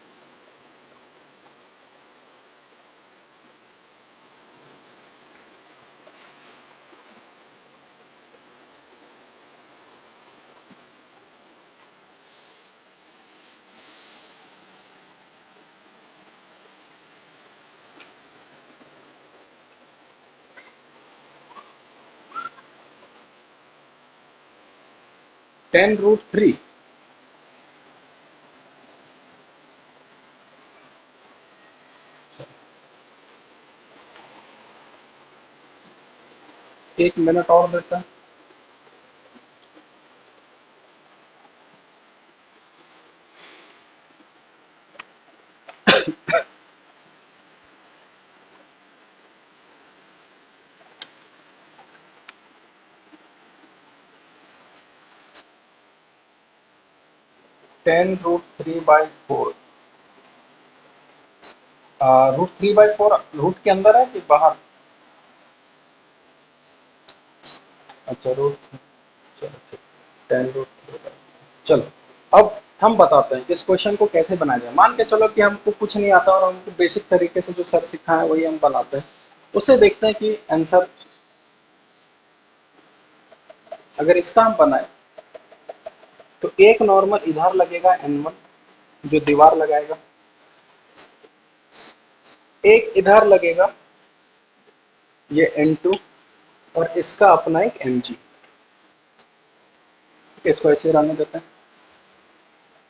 10√3। एक मिनट और देता है। √3/4। √3/4 रूट के अंदर है कि बाहर? अच्छा रूट। चलो ठीक, 10√3। चलो अब हम बताते हैं कि इस क्वेश्चन को कैसे बनाया जाए। मान के चलो कि हमको कुछ नहीं आता और हमको बेसिक तरीके से जो सर सिखाए वही हम बनाते हैं, उससे देखते हैं कि आंसर अगर इसका हम बनाए तो एक नॉर्मल इधर लगेगा N1 जो दीवार लगाएगा, एक इधर लगेगा ये N2, और इसका अपना एक Mg। इसको ऐसे रहने देते हैं,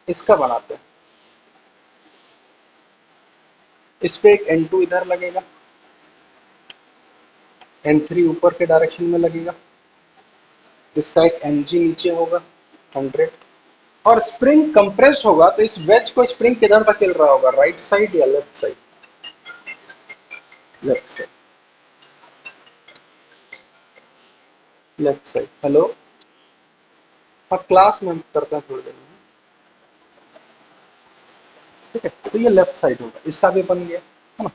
इसका बनाते हैं। इस पे एक N2 इधर लगेगा, N3 ऊपर के डायरेक्शन में लगेगा, इसका एक Mg नीचे होगा 100, और स्प्रिंग कंप्रेस्ड होगा तो इस वेज को स्प्रिंग किधर धकेल रहा होगा, राइट साइड या left side? Left side. Left side. Hello, हाँ क्लास में हम करते हैं थोड़ी देर में, ठीक है। तो ये लेफ्ट साइड होगा, इसका भी बन गया, है ना।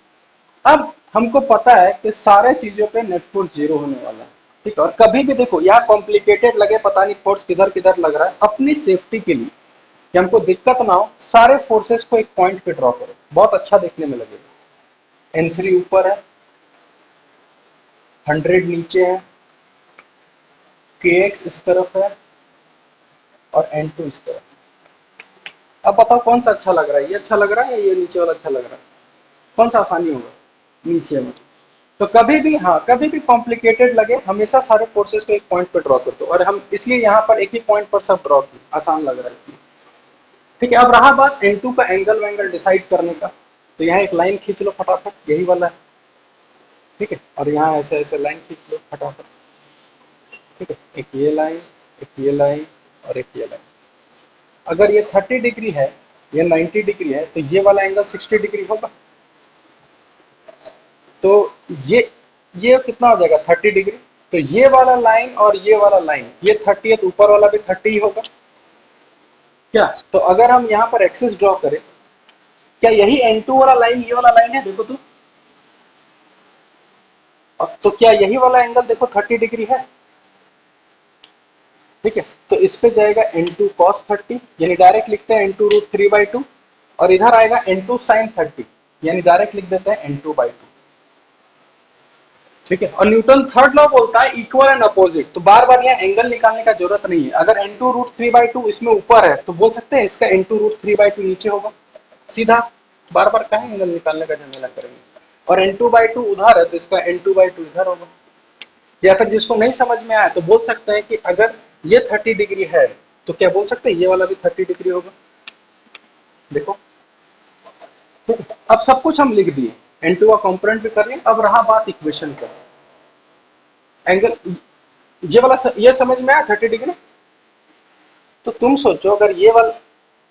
अब हमको पता है कि सारे चीजों पे नेट फोर्स 0 होने वाला है, ठीक है। और कभी भी देखो यहाँ कॉम्प्लिकेटेड लगे, पता नहीं फोर्स किधर किधर लग रहा है, अपनी सेफ्टी के लिए कि हमको दिक्कत ना हो, सारे फोर्सेस को एक पॉइंट पे ड्रॉ करो, बहुत अच्छा देखने में लगेगा। N3 ऊपर है, 100 नीचे है, KX इस तरफ है, और N2 इस तरफ। अब बताओ कौन सा अच्छा लग रहा है, ये अच्छा लग रहा है या ये नीचे वाला अच्छा लग रहा है? कौन सा आसानी होगा? नीचे में। तो कभी भी, हाँ कभी भी कॉम्प्लिकेटेड लगे, हमेशा सारे फोर्सेस को एक पॉइंट पर ड्रॉ कर दो, और हम इसलिए यहाँ पर एक ही पॉइंट पर सब ड्रॉ किए, आसान लग रहा है इसलिए। ठीक है, अब रहा बात N2 का एंगल वैंगल डिसाइड करने का, तो यहाँ एक लाइन खींच लो फटाफट, यही वाला है। ठीक है, और यहाँ ऐसे ऐसे लाइन खींच लो फटाफट। ठीक है, एक ये लाइन, एक ये लाइन, और एक ये लाइन। अगर ये 30 डिग्री है, ये 90 डिग्री है, तो ये वाला एंगल 60 डिग्री होगा। तो ये ये कितना हो जाएगा 30 डिग्री। तो ये वाला लाइन और ये वाला लाइन, ये 30 है तो ऊपर वाला भी 30 ही होगा क्या। तो अगर हम यहाँ पर एक्सिस ड्रॉ करें, क्या यही N2 वाला लाइन ये वाला लाइन है, देखो तो। अब तो क्या यही वाला एंगल देखो 30 डिग्री है। ठीक है, तो इस पे जाएगा N2 cos 30, यानी डायरेक्ट लिखते हैं N2 रूट 3/2, और इधर आएगा N2 sin 30, यानी डायरेक्ट लिख देते हैं N2/2। ठीक है, और न्यूटन थर्ड लॉ बोलता है इक्वल एंड अपोजिट, तो बार बार यहाँ एंगल निकालने का जरूरत नहीं है। अगर N2 रूट 3/2 इसमें ऊपर है तो बोल सकते हैं इसका N2 रूट 3/2 नीचे होगा, सीधा। बार बार कहाँ एंगल निकालने का झमेला करेंगे। और N2/2 उधर है तो इसका N2/2 इधर होगा। या फिर जिसको नहीं समझ में आया तो बोल सकते हैं कि अगर ये 30 डिग्री है तो क्या बोल सकते हैं ये वाला भी 30 डिग्री होगा। देखो, ठीक है, अब सब कुछ हम लिख दिए, N2 का कॉम्पोनेंट भी कर लिए। अब रहा बात इक्वेशन का, एंगल ये वाला ये समझ में आया 30 डिग्री। तो तुम सोचो अगर ये वाला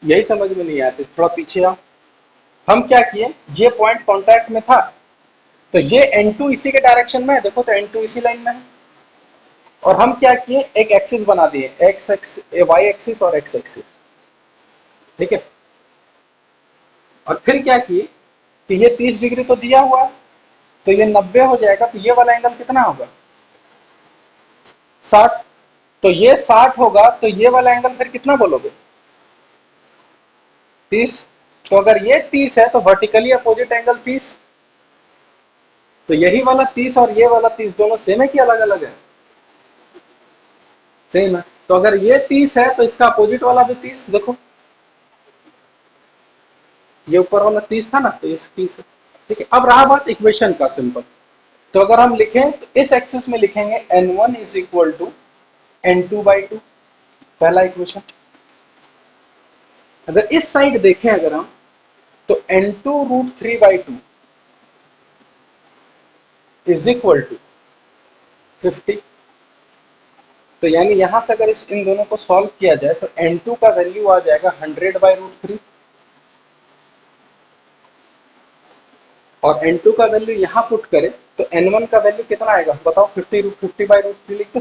यही समझ में नहीं आया तो थोड़ा पीछे आओ। हम क्या किए, ये पॉइंट कॉन्टैक्ट में था, तो ये N2 इसी के डायरेक्शन में है, देखो तो N2 इसी लाइन में है। और हम क्या किए, एक एक्सिस बना दिए, एक्स एक्स वाई एक्सिस और एक्स एक्सिस। ठीक है, और फिर क्या किए कि ये 30 डिग्री तो दिया हुआ है, तो ये 90 हो जाएगा, तो ये वाला एंगल कितना होगा 60। तो ये 60 होगा, तो ये वाला एंगल फिर कितना बोलोगे 30। तो अगर ये 30 है तो वर्टिकली अपोजिट एंगल 30। तो यही वाला 30 और ये वाला 30 दोनों सेम है कि अलग अलग है, सेम है। तो अगर ये 30 है तो इसका अपोजिट वाला भी 30, देखो ये ऊपर वाला 30 था ना, तो ये 30 है। ठीक है, अब रहा बात इक्वेशन का सिंपल। तो अगर हम लिखें तो इस एक्सिस में लिखेंगे N1 is equal to N2/2, पहला इक्वेशन। अगर इस साइड देखें अगर हम, तो N2 root 3/2 is equal to 50। तो यानी यहां से अगर इन दोनों को सॉल्व किया जाए तो N2 का वैल्यू आ जाएगा 100/√3, और N2 का वैल्यू यहां पुट करें तो N1 का वैल्यू कितना आएगा बताओ, 50/√3 लिख दो।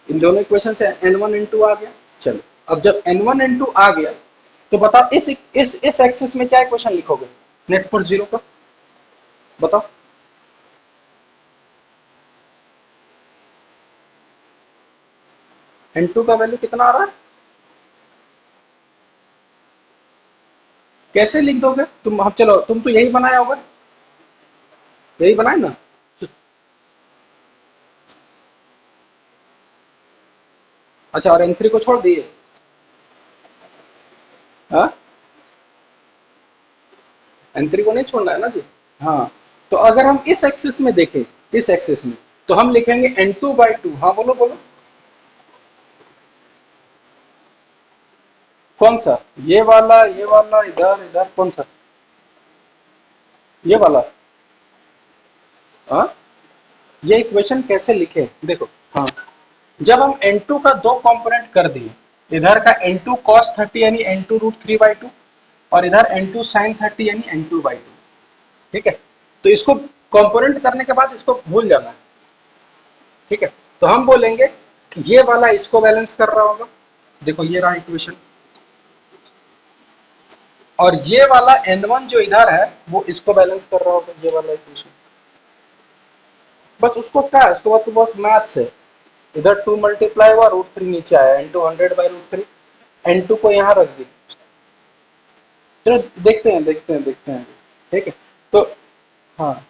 इन दोनों इक्वेशन से N1 N2 आ गया। चलो, अब जब N1 N2 आ गया तो बताओ इस एक्सिस में क्या इक्वेशन लिखोगे नेट फॉर जीरो का, बताओ। N2 का वैल्यू कितना आ रहा है, कैसे लिख दोगे तुम। अब चलो, तुम तो यही बनाया होगा, यही बनाए ना। अच्छा, और N3 को छोड़ दिए। हाँ, N3 को नहीं छोड़ना है ना जी। हाँ, तो अगर हम इस एक्सिस में देखें, इस एक्सिस में, तो हम लिखेंगे N2/2। हाँ बोलो बोलो, कौन सा, ये वाला, ये वाला, इधर इधर, कौन सा, ये वाला। हाँ, ये इक्वेशन कैसे लिखे देखो। हाँ, जब हम N2 का दो कंपोनेंट कर दिए, इधर का N2 cos 30 यानी N2 रूट 3/2, और इधर N2 sin 30 यानी N2/2। ठीक है, तो इसको कंपोनेंट करने के बाद इसको भूल जाना है। ठीक है, तो हम बोलेंगे ये वाला इसको बैलेंस कर रहा होगा, देखो ये रहा इक्वेशन, और ये वाला N1 जो इधर है वो इसको बैलेंस कर रहा होगा, ये वाला इक्वेशन। बस उसको क्या है, उसके बाद तो बस मैथ से इधर 2 मल्टीप्लाई हुआ, √3 नीचे आया, N2 100/√3, N2 को यहाँ रख दी। चलो देखते हैं देखते हैं देखते हैं। ठीक है, तो हाँ,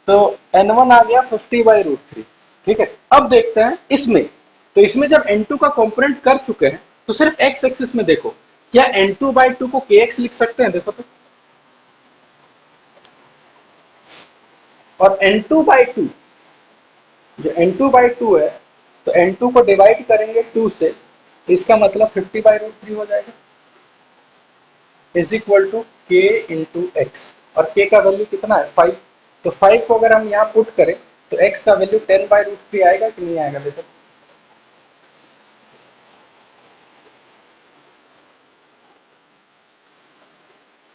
तो N1 आ गया 50/√3। ठीक है, अब देखते हैं इसमें, तो इसमें जब N2 का कंपोनेंट कर चुके हैं तो सिर्फ x एक्सिस में देखो, क्या N2/2 को kx लिख सकते हैं, देखो तो। और N2/2, जो N2/2 है, तो N2 को डिवाइड करेंगे 2 से, इसका मतलब 50/√3 हो जाएगा, इज इक्वल टू के इंटू एक्स। और के का वैल्यू कितना है 5। तो 5 को अगर हम यहाँ पुट करें तो एक्स का वैल्यू 10/√3 आएगा कि नहीं आएगा देखो।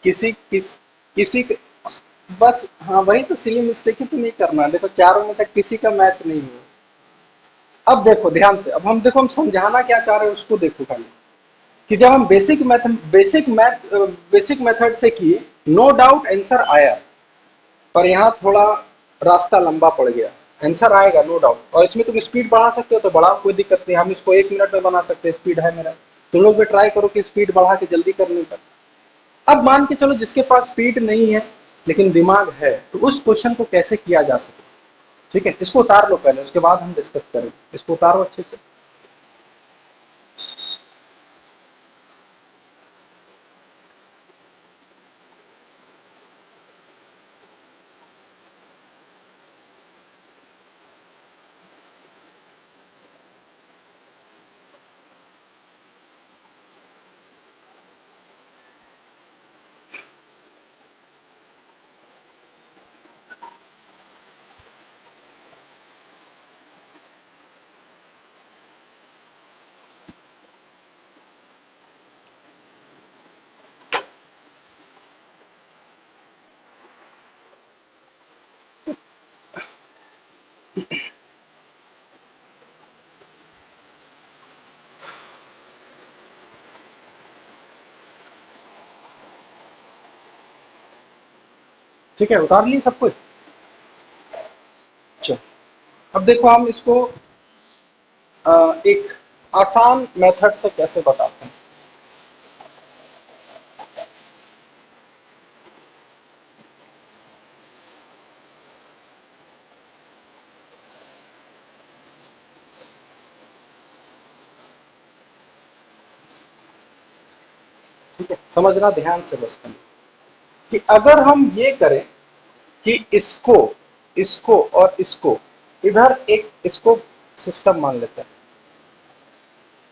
किसी बस हाँ वही तो सिली मिस्टेक ही तो नहीं करना। देखो चारों में से किसी का मैच नहीं है। अब देखो ध्यान से, अब हम देखो हम समझाना क्या चाह रहे हैं उसको देखो खाली, कि जब हम बेसिक मेथड से किए, नो डाउट आंसर आया, पर यहाँ थोड़ा रास्ता लंबा पड़ गया। आंसर आएगा नो डाउट, और इसमें तुम स्पीड बढ़ा सकते हो तो बढ़ाओ, कोई दिक्कत नहीं। हम इसको 1 मिनट में बना सकते हैं, स्पीड है मेरा। तुम लोग भी ट्राई करो कि स्पीड बढ़ा के जल्दी करने का। अब मान के चलो जिसके पास स्पीड नहीं है लेकिन दिमाग है, तो उस क्वेश्चन को कैसे किया जा सकता है। ठीक है, इसको उतार लो पहले, उसके बाद हम डिस्कस करेंगे। इसको उतारो अच्छे से। ठीक है, उतार लिए सब कुछ। चलो अब देखो हम इसको एक आसान मेथड से कैसे बताते हैं। ठीक है, समझना ध्यान से बस तुम, कि अगर हम ये करें कि इसको इसको और इसको इधर एक इसको सिस्टम मान लेते हैं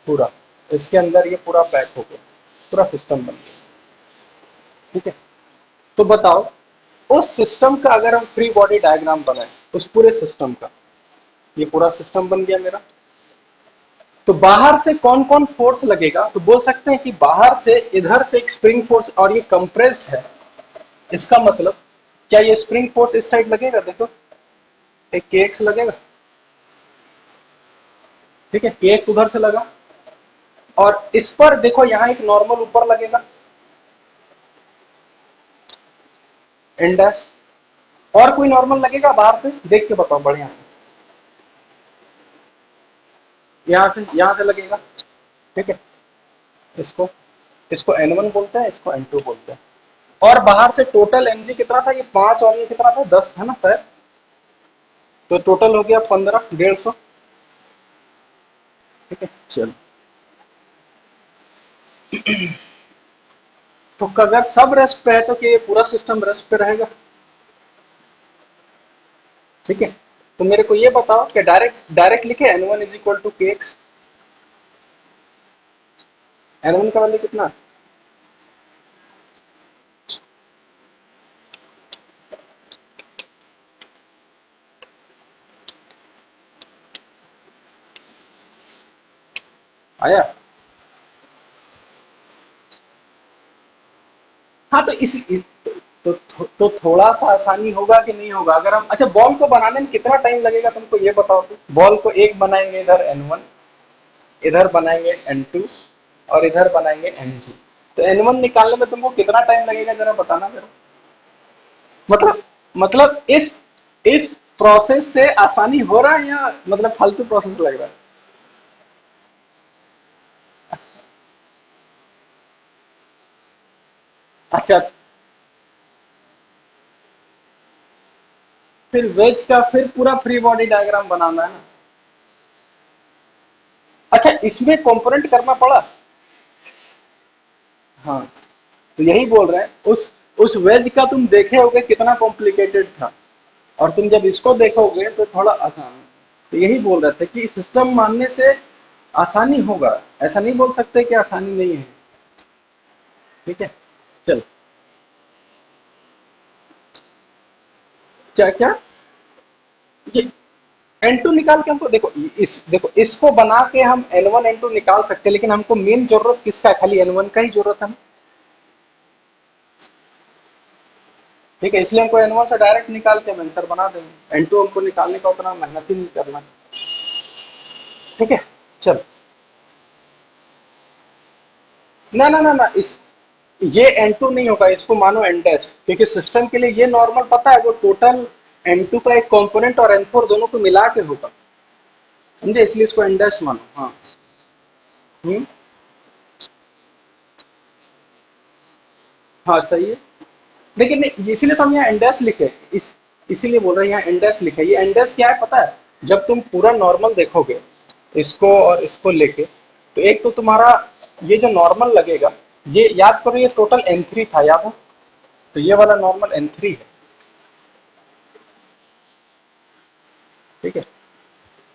पूरा, इसके अंदर ये पूरा पैक हो गया, पूरा सिस्टम बन गया। ठीक है, तो बताओ उस सिस्टम का अगर हम फ्री बॉडी डायग्राम बनाए, उस पूरे सिस्टम का, ये पूरा सिस्टम बन गया मेरा, तो बाहर से कौन कौन फोर्स लगेगा, तो बोल सकते हैं कि बाहर से इधर से एक स्प्रिंग फोर्स, और ये कंप्रेस्ड है, इसका मतलब क्या ये स्प्रिंग फोर्स इस साइड लगेगा, देखो एक के एक्स लगेगा। ठीक है, के एक्स उधर से लगा, और इस पर देखो यहाँ एक नॉर्मल ऊपर लगेगा एन डैश, और कोई नॉर्मल लगेगा बाहर से, देख के बताओ बढ़िया से, यहाँ से लगेगा। ठीक है, इसको इसको N1 बोलते हैं, इसको N2 बोलते हैं। और बाहर से टोटल mg कितना था, ये 5 और ये कितना था 10 है ना सर, तो टोटल हो गया 15, 150। ठीक है, चलो तो अगर सब रेस्ट पे है तो कि ये पूरा सिस्टम रेस्ट पे रहेगा। ठीक है, तो मेरे को ये बताओ कि डायरेक्ट डायरेक्ट लिखे N1 इज इक्वल टू के एक्स। N1 का वैल्यू कितना है? आया। हाँ तो तो थोड़ा सा आसानी होगा कि नहीं होगा अगर हम, अच्छा बॉल को बनाने में कितना टाइम लगेगा तुमको ये बताओ। तो बॉल को एक बनाएंगे इधर N1, इधर बनाएंगे N2, और इधर बनाएंगे Ng, तो N1 निकालने में तुमको कितना टाइम लगेगा जरा बताना जरा। मतलब इस प्रोसेस से आसानी हो रहा है या मतलब फालतू प्रोसेस लग रहा है। अच्छा, फिर वेज का फिर पूरा फ्री बॉडी डायग्राम बनाना है ना। अच्छा, इसमें कंपोनेंट करना पड़ा। हाँ, तो यही बोल रहे हैं, उस वेज का तुम देखे होगे कितना कॉम्प्लिकेटेड था, और तुम जब इसको देखोगे तो थोड़ा आसान है। तो यही बोल रहे थे कि सिस्टम मानने से आसानी होगा, ऐसा नहीं बोल सकते कि आसानी नहीं है। ठीक है, चल। क्या क्या? ये N2 निकाल के हमको देखो, देखो इसको बना के हम N1 N2 निकाल सकते हैं, लेकिन हमको मेन जरूरत किसका है? खाली N1 का ही जरूरत है। ठीक है, इसलिए हमको N1 से डायरेक्ट निकाल के हम आंसर बना देंगे। N2 हमको निकालने का उतना मेहनत ही नहीं करना। ठीक है, चल। ना ना ना ना, इस ये N2 नहीं होगा, इसको मानो N डैश, क्योंकि सिस्टम के लिए ये नॉर्मल पता है, वो टोटल N2 का एक कंपोनेंट और N4 दोनों को मिला के होगा, समझे? इसलिए इसको N डैश मानो। हाँ। हम्म। हाँ सही है, लेकिन इसीलिए तो हम यहाँ एंडेस लिखे, इसीलिए बोल रहे हैं यहाँ एंडेस लिखे। ये एंडेस क्या है पता है? जब तुम पूरा नॉर्मल देखोगे, इसको और इसको लेके, तो एक तो तुम्हारा ये जो नॉर्मल लगेगा, ये याद करो, ये टोटल N3 था, याद है? तो ये वाला नॉर्मल N3 है। ठीक है,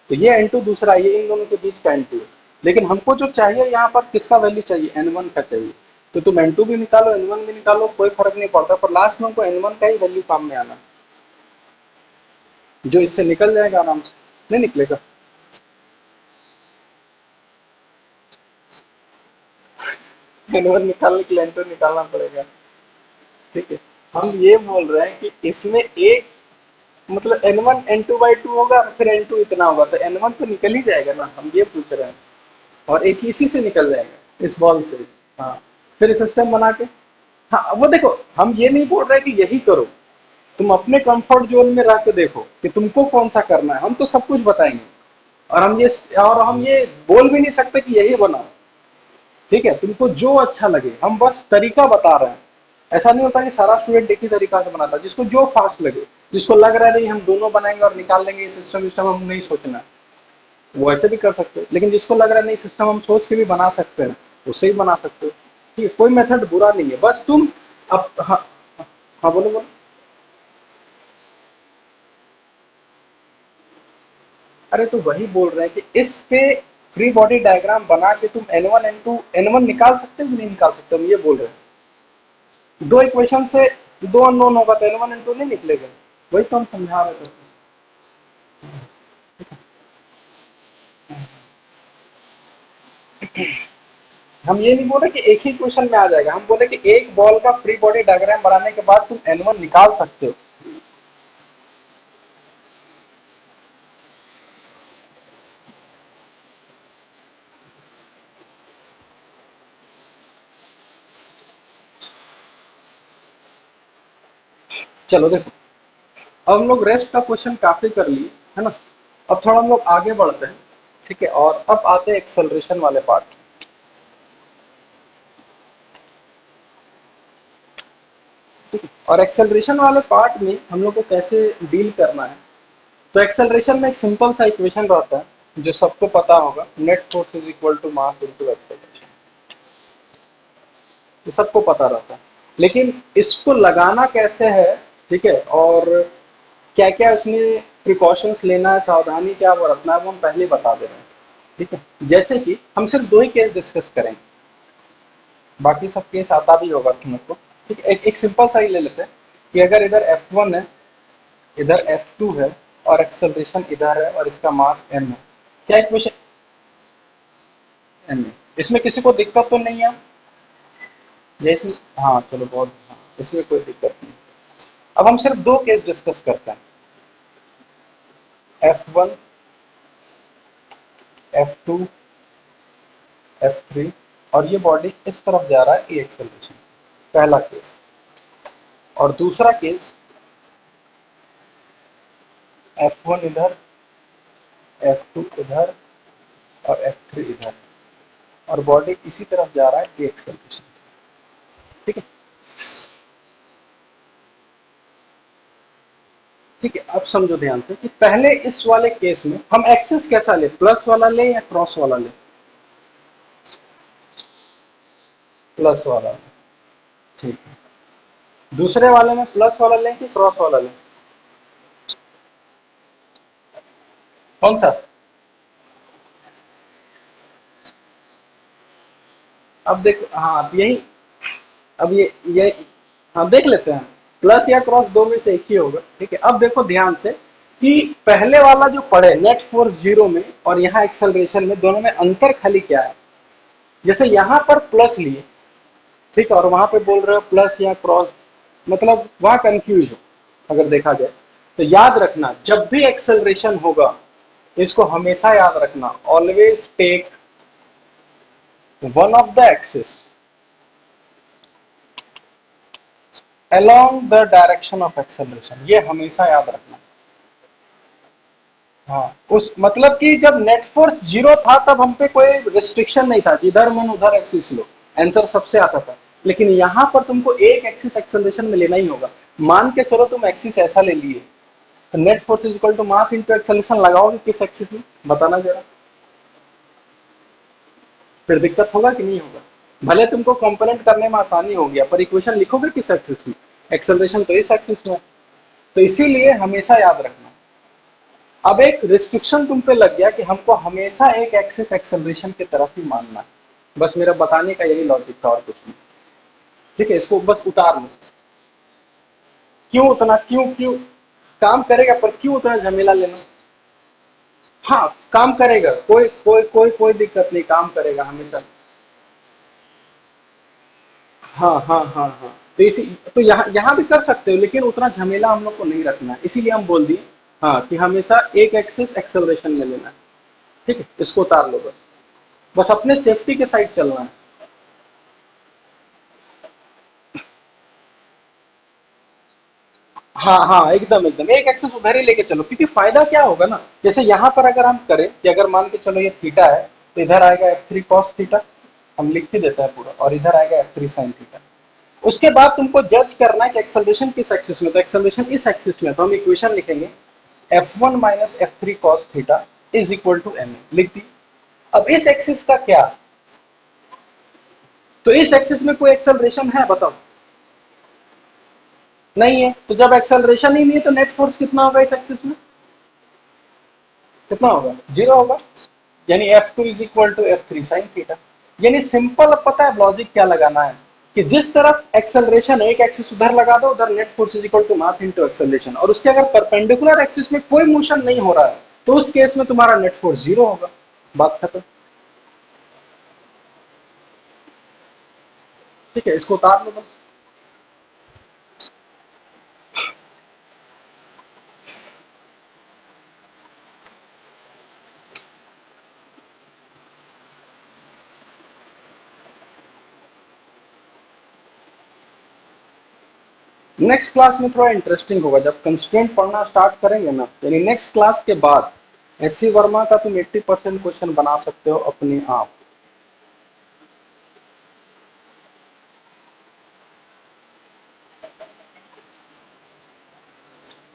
तो ये N2 दूसरा, ये इन दोनों के बीच का N2 है। लेकिन हमको जो चाहिए यहाँ पर किसका वैल्यू चाहिए? N1 का चाहिए। तो तुम N2 भी निकालो, N1 भी निकालो, कोई फर्क नहीं पड़ता, पर लास्ट में हमको N1 का ही वैल्यू काम में आना, जो इससे निकल जाएगा आराम से। नहीं निकलेगा? N1 निकालने के लिए N2 निकालना पड़ेगा। ठीक है, हम ये बोल रहे हैं कि इसमें एक, मतलब N1 N2/2 होगा, फिर N2 इतना होगा, तो N1 तो निकल ही जाएगा ना, हम ये पूछ रहे हैं। और एक इसी से निकल जाएगा, इस बॉल से। हाँ, फिर सिस्टम बना के। हाँ, वो देखो, हम ये नहीं बोल रहे कि यही करो, तुम अपने कंफर्ट जोन में रह के देखो कि तुमको कौन सा करना है, हम तो सब कुछ बताएंगे। और हम ये बोल भी नहीं सकते कि यही बनाओ। ठीक है, तुमको जो अच्छा लगे, हम बस तरीका बता रहे हैं। ऐसा नहीं होता कि सारा स्टूडेंट एक ही तरीका से बनाता है, जिसको जो फास्ट लगे, जिसको लग रहा है नहीं हम दोनों बनाएंगे और निकाल लेंगे, सिस्टम सिस्टम हम नहीं सोचना है, वो ऐसे भी कर सकते हो। लेकिन जिसको लग रहा है नहीं सिस्टम हम सोच के भी बना सकते हैं, उससे ही बना सकते हो। ठीक है, कोई मेथड बुरा नहीं है, बस तुम अब। हाँ। हाँ बोलो बोलो। अरे तो वही बोल रहे हैं कि इस पे फ्री बॉडी डायग्राम बना के तुम N1 N2 N1 निकाल सकते हो कि नहीं निकाल सकते, हम ये बोल रहे हैं। दो इक्वेशन से दो अननोन होगा, तो N1 N2 नहीं निकलेगा। वही तो हम समझा रहे थे। हम ये नहीं बोले कि एक ही क्वेश्चन में आ जाएगा, हम बोले कि एक बॉल का फ्री बॉडी डायग्राम बनाने के बाद तुम N1 निकाल सकते हो। चलो देखो, अब हम लोग रेस्ट का क्वेश्चन काफी कर लिए, है ना? अब थोड़ा हम लोग आगे बढ़ते हैं। ठीक है, और अब आते हैं एक्सेलरेशन वाले पार्ट। ठीक है, और एक्सेलरेशन वाले पार्ट में हम लोग को कैसे डील करना है? तो एक्सेलरेशन में एक सिंपल सा इक्वेशन रहता है, जो सबको पता होगा, net force is equal to mass into acceleration. ये सबको पता रहता है, लेकिन इसको लगाना कैसे है? ठीक है, और क्या क्या इसमें प्रिकॉशंस लेना है, सावधानी क्या बरतना है, वो हम पहले ही बता दे रहे हैं। ठीक है, जैसे कि हम सिर्फ दो ही केस डिस्कस करेंगे, बाकी सब केस आता भी होगा तुमको। ठीक है, एक सिंपल सा ही ले लेते हैं कि अगर इधर F1 है, इधर F2 है, और एक्सेलरेशन इधर है, और इसका मास m है। क्या इक्वेशन? m है। इसमें किसी को दिक्कत तो नहीं है? या इसमें? हाँ चलो, बहुत हाँ, इसमें कोई दिक्कत नहीं। अब हम सिर्फ दो केस डिस्कस करते हैं, F1, F2, F3, और ये बॉडी इस तरफ जा रहा है ए एक्सेलरेशन, पहला केस। और दूसरा केस, F1 इधर, F2 इधर, और F3 इधर, और बॉडी इसी तरफ जा रहा है ए एक्सेलरेशन। ठीक है। ठीक है, अब समझो ध्यान से कि पहले इस वाले केस में हम एक्सेस कैसा ले, प्लस वाला ले या क्रॉस वाला ले? प्लस वाला ले। ठीक है, दूसरे वाले में प्लस वाला लें कि क्रॉस वाला लें? कौन सा? अब देखो, हाँ अब यही, अब ये हाँ देख लेते हैं। प्लस या क्रॉस दो में से एक ही होगा, ठीक है। अब देखो ध्यान से कि पहले वाला जो पढ़े नेट फोर्स जीरो में और यहाँ एक्सेलरेशन में, दोनों में अंतर खाली क्या है। जैसे यहाँ पर प्लस लिए, ठीक है, और वहां पे बोल रहे हो प्लस या क्रॉस, मतलब वहां कंफ्यूज हो अगर देखा जाए। तो याद रखना जब भी एक्सेलरेशन होगा, इसको हमेशा याद रखना, always take one of the axis along the direction of acceleration, ये हमेशा याद रखना। हाँ, उस मतलब कि जब नेट फोर्स जीरो था तब हम पे कोई रिस्ट्रिक्शन नहीं था, जिधर मन उधर एक्सिस लो, आंसर सबसे आता था। लेकिन यहाँ पर तुमको एक एक्सिस एक्सेलरेशन में लेना ही होगा। मान के चलो तुम एक्सिस ऐसा ले लिए, तो net force is equal to mass into acceleration लगाओगे किस एक्सिस में, बताना जरा। फिर दिक्कत होगा कि नहीं होगा। भले तुमको कंपोनेंट करने में आसानी हो गया, पर इक्वेशन लिखोगे किस एक्सिस में, एक्सेलरेशन तो इस एक्सिस में। तो इसीलिए हमेशा याद रखना। अब एक रिस्ट्रिक्शन तुम पे लग गया कि हमको हमेशा एक एक्सिस एक्सेलरेशन की तरफ ही मानना है। बस मेरा बताने का यही लॉजिक था और कुछ नहीं। ठीक है, इसको बस उतार लो। क्यों उतना, क्यों क्यों काम करेगा, पर क्यों उतना झमेला लेना। हाँ काम करेगा, कोई दिक्कत नहीं, काम करेगा हमेशा। हाँ हाँ हाँ हाँ। तो इसी, तो यहाँ यहाँ भी कर सकते हो, लेकिन उतना झमेला हम लोग को नहीं रखना है, इसीलिए हम बोल दिए हाँ कि हमेशा एक एक्सिस एक्सेलरेशन में लेना है। ठीक है, इसको उतार लो बस। बस अपने सेफ्टी के साइड चलना है। हाँ हाँ एकदम एकदम एक एक्सेस उधर ही लेके चलो, क्योंकि फायदा क्या होगा ना, जैसे यहाँ पर अगर हम करें कि अगर मान के चलो ये थीटा है, तो इधर आएगा एफ थ्री कॉस थीटा, हम लिख ही देता है पूरा, और इधर आएगा एफ थ्री साइन थीटा। उसके बाद तुमको जज करना है कि एक्सेलरेशन किस एक्सिस में, तो एक्सेलरेशन इस एक्सिस में, तो हम इक्वेशन लिखेंगे f one minus f three cos theta is equal to m, लिख दी। अब इस एक्सिस का क्या, तो इस एक्सिस में कोई एक्सेलरेशन है बताओ, नहीं है। तो जब एक्सेलरेशन ही नहीं है तो नेट फोर्स कितना होगा इस एक्सिस में, कितना होगा, जीरो होगा। यानी f two is equal to f three sine theta. यानी सिंपल, अब पता है लॉजिक क्या लगाना है, कि जिस तरफ एक्सेलरेशन है एक एक्सिस उधर लगा दो, उधर net force is equal to mass into acceleration, और उसके अगर परपेंडिकुलर एक्सिस में कोई मोशन नहीं हो रहा है, तो उस केस में तुम्हारा नेट फोर्स जीरो होगा। बात खत्म। ठीक है, इसको उतार लो बस। नेक्स्ट क्लास में थोड़ा इंटरेस्टिंग होगा, जब कंस्ट्रेंट पढ़ना स्टार्ट करेंगे ना, यानी नेक्स्ट क्लास के बाद एच सी वर्मा का तुम 80% क्वेश्चन बना सकते हो अपने आप।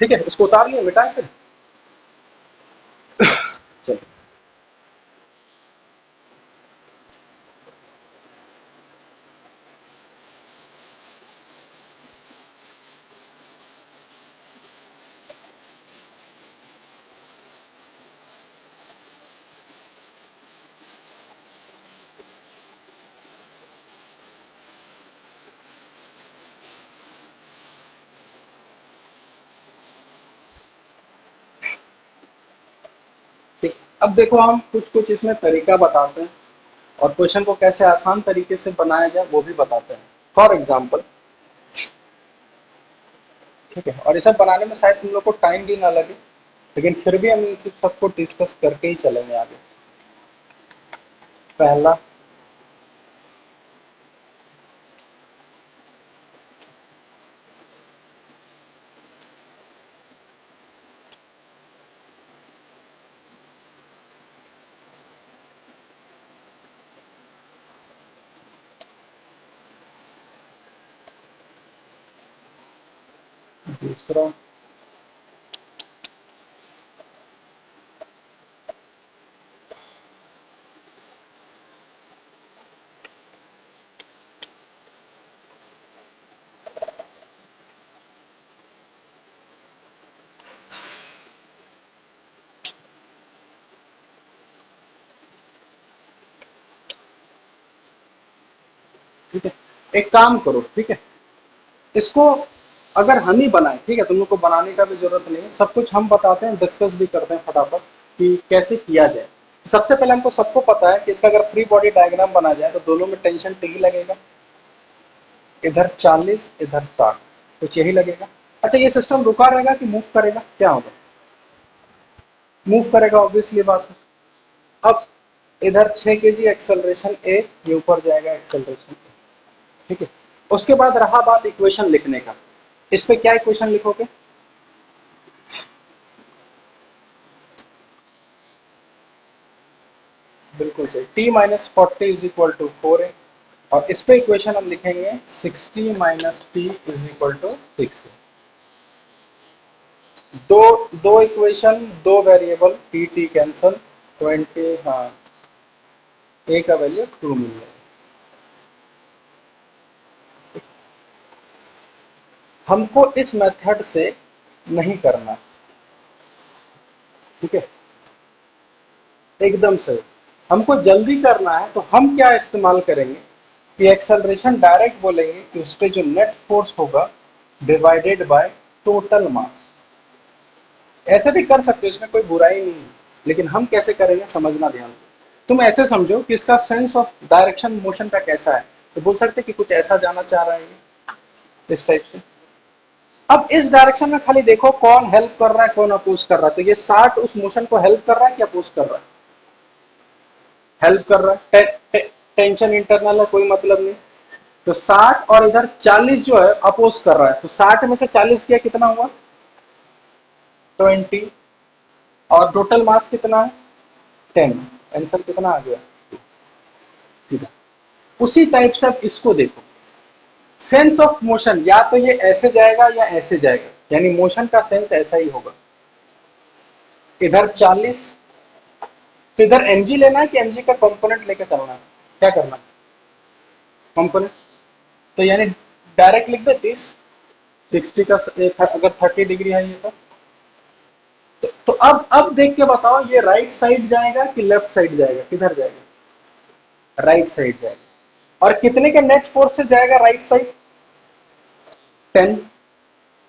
ठीक है, इसको उतार लिया, मिटाए फिर। चलो। ठीक, अब देखो हम कुछ कुछ इसमें तरीका बताते हैं, और क्वेश्चन को कैसे आसान तरीके से बनाया जाए वो भी बताते हैं। फॉर एग्जाम्पल, ठीक है, और ये सब बनाने में शायद तुम लोग को टाइम भी ना लगे, लेकिन फिर भी हम इन सबको डिस्कस करके ही चलेंगे आगे। पहला, दूसरा, ठीक है, एक काम करो, ठीक है, इसको अगर हम ही बनाए, ठीक है, तुम लोग को बनाने का भी जरूरत नहीं है, सब कुछ हम बताते हैं, डिस्कस भी करते हैं फटाफट कि कैसे किया जाए। सबसे पहले हमको सबको पता है कि इसका अगर फ्री बॉडी डायग्राम बना जाए तो दोनों में टेंशन टी लगेगा, इधर 40 इधर 60, कुछ यही लगेगा। अच्छा, ये सिस्टम रुका रहेगा कि मूव करेगा, क्या होगा? मूव करेगा, ऑब्वियसली बात है। अब इधर 6 kg एक्सेलरेशन ए, ये ऊपर जाएगा एक्सेलरेशन, ठीक है। उसके बाद रहा बात इक्वेशन लिखने का, इस पे क्या इक्वेशन लिखोगे? बिल्कुल सही, t - 40 = 4a। और इस पे इक्वेशन हम लिखेंगे 60 - t = 6। दो दो इक्वेशन, दो वेरिएबल, टी टी कैंसल, 20, हाँ, ए का वैल्यू 2 मिल जाएगा। हमको इस मेथड से नहीं करना, ठीक है, एकदम सही। हमको जल्दी करना है तो हम क्या इस्तेमाल करेंगे कि एक्सेलरेशन डायरेक्ट बोलेंगे कि उस पे जो नेट फोर्स होगा डिवाइडेड बाय टोटल मास। ऐसे भी कर सकते हो, इसमें कोई बुराई नहीं है, लेकिन हम कैसे करेंगे समझना ध्यान से। तुम ऐसे समझो कि इसका सेंस ऑफ डायरेक्शन मोशन का कैसा है, तो बोल सकते कि कुछ ऐसा जाना चाह रहा है ये, इस टाइप से। अब इस डायरेक्शन में खाली देखो कौन हेल्प कर रहा है कौन अपोज कर रहा है, तो ये 60 उस मोशन को हेल्प कर रहा है कि अपोज कर रहा है? हेल्प कर रहा है। टेंशन इंटरनल है, कोई मतलब नहीं। तो 60 और इधर 40 जो है अपोज कर रहा है, तो 60 में से 40 किया कितना हुआ? 20। और टोटल मास कितना है? 10। आंसर कितना आ गया? सीधा। उसी टाइप से अब इसको देखो, सेंस ऑफ मोशन या तो ये ऐसे जाएगा या ऐसे जाएगा, यानी मोशन का सेंस ऐसा ही होगा। इधर 40, तो इधर mg लेना है कि mg का कंपोनेंट लेके चलना है, क्या करना है? कंपोनेंट, तो यानी डायरेक्ट लिख दे 30। 60 का अगर 30 डिग्री है ये तो अब देख के बताओ, ये राइट साइड जाएगा कि लेफ्ट साइड जाएगा, किधर जाएगा? राइट साइड जाएगा। और कितने के नेट फोर्स से जाएगा राइट साइड? 10।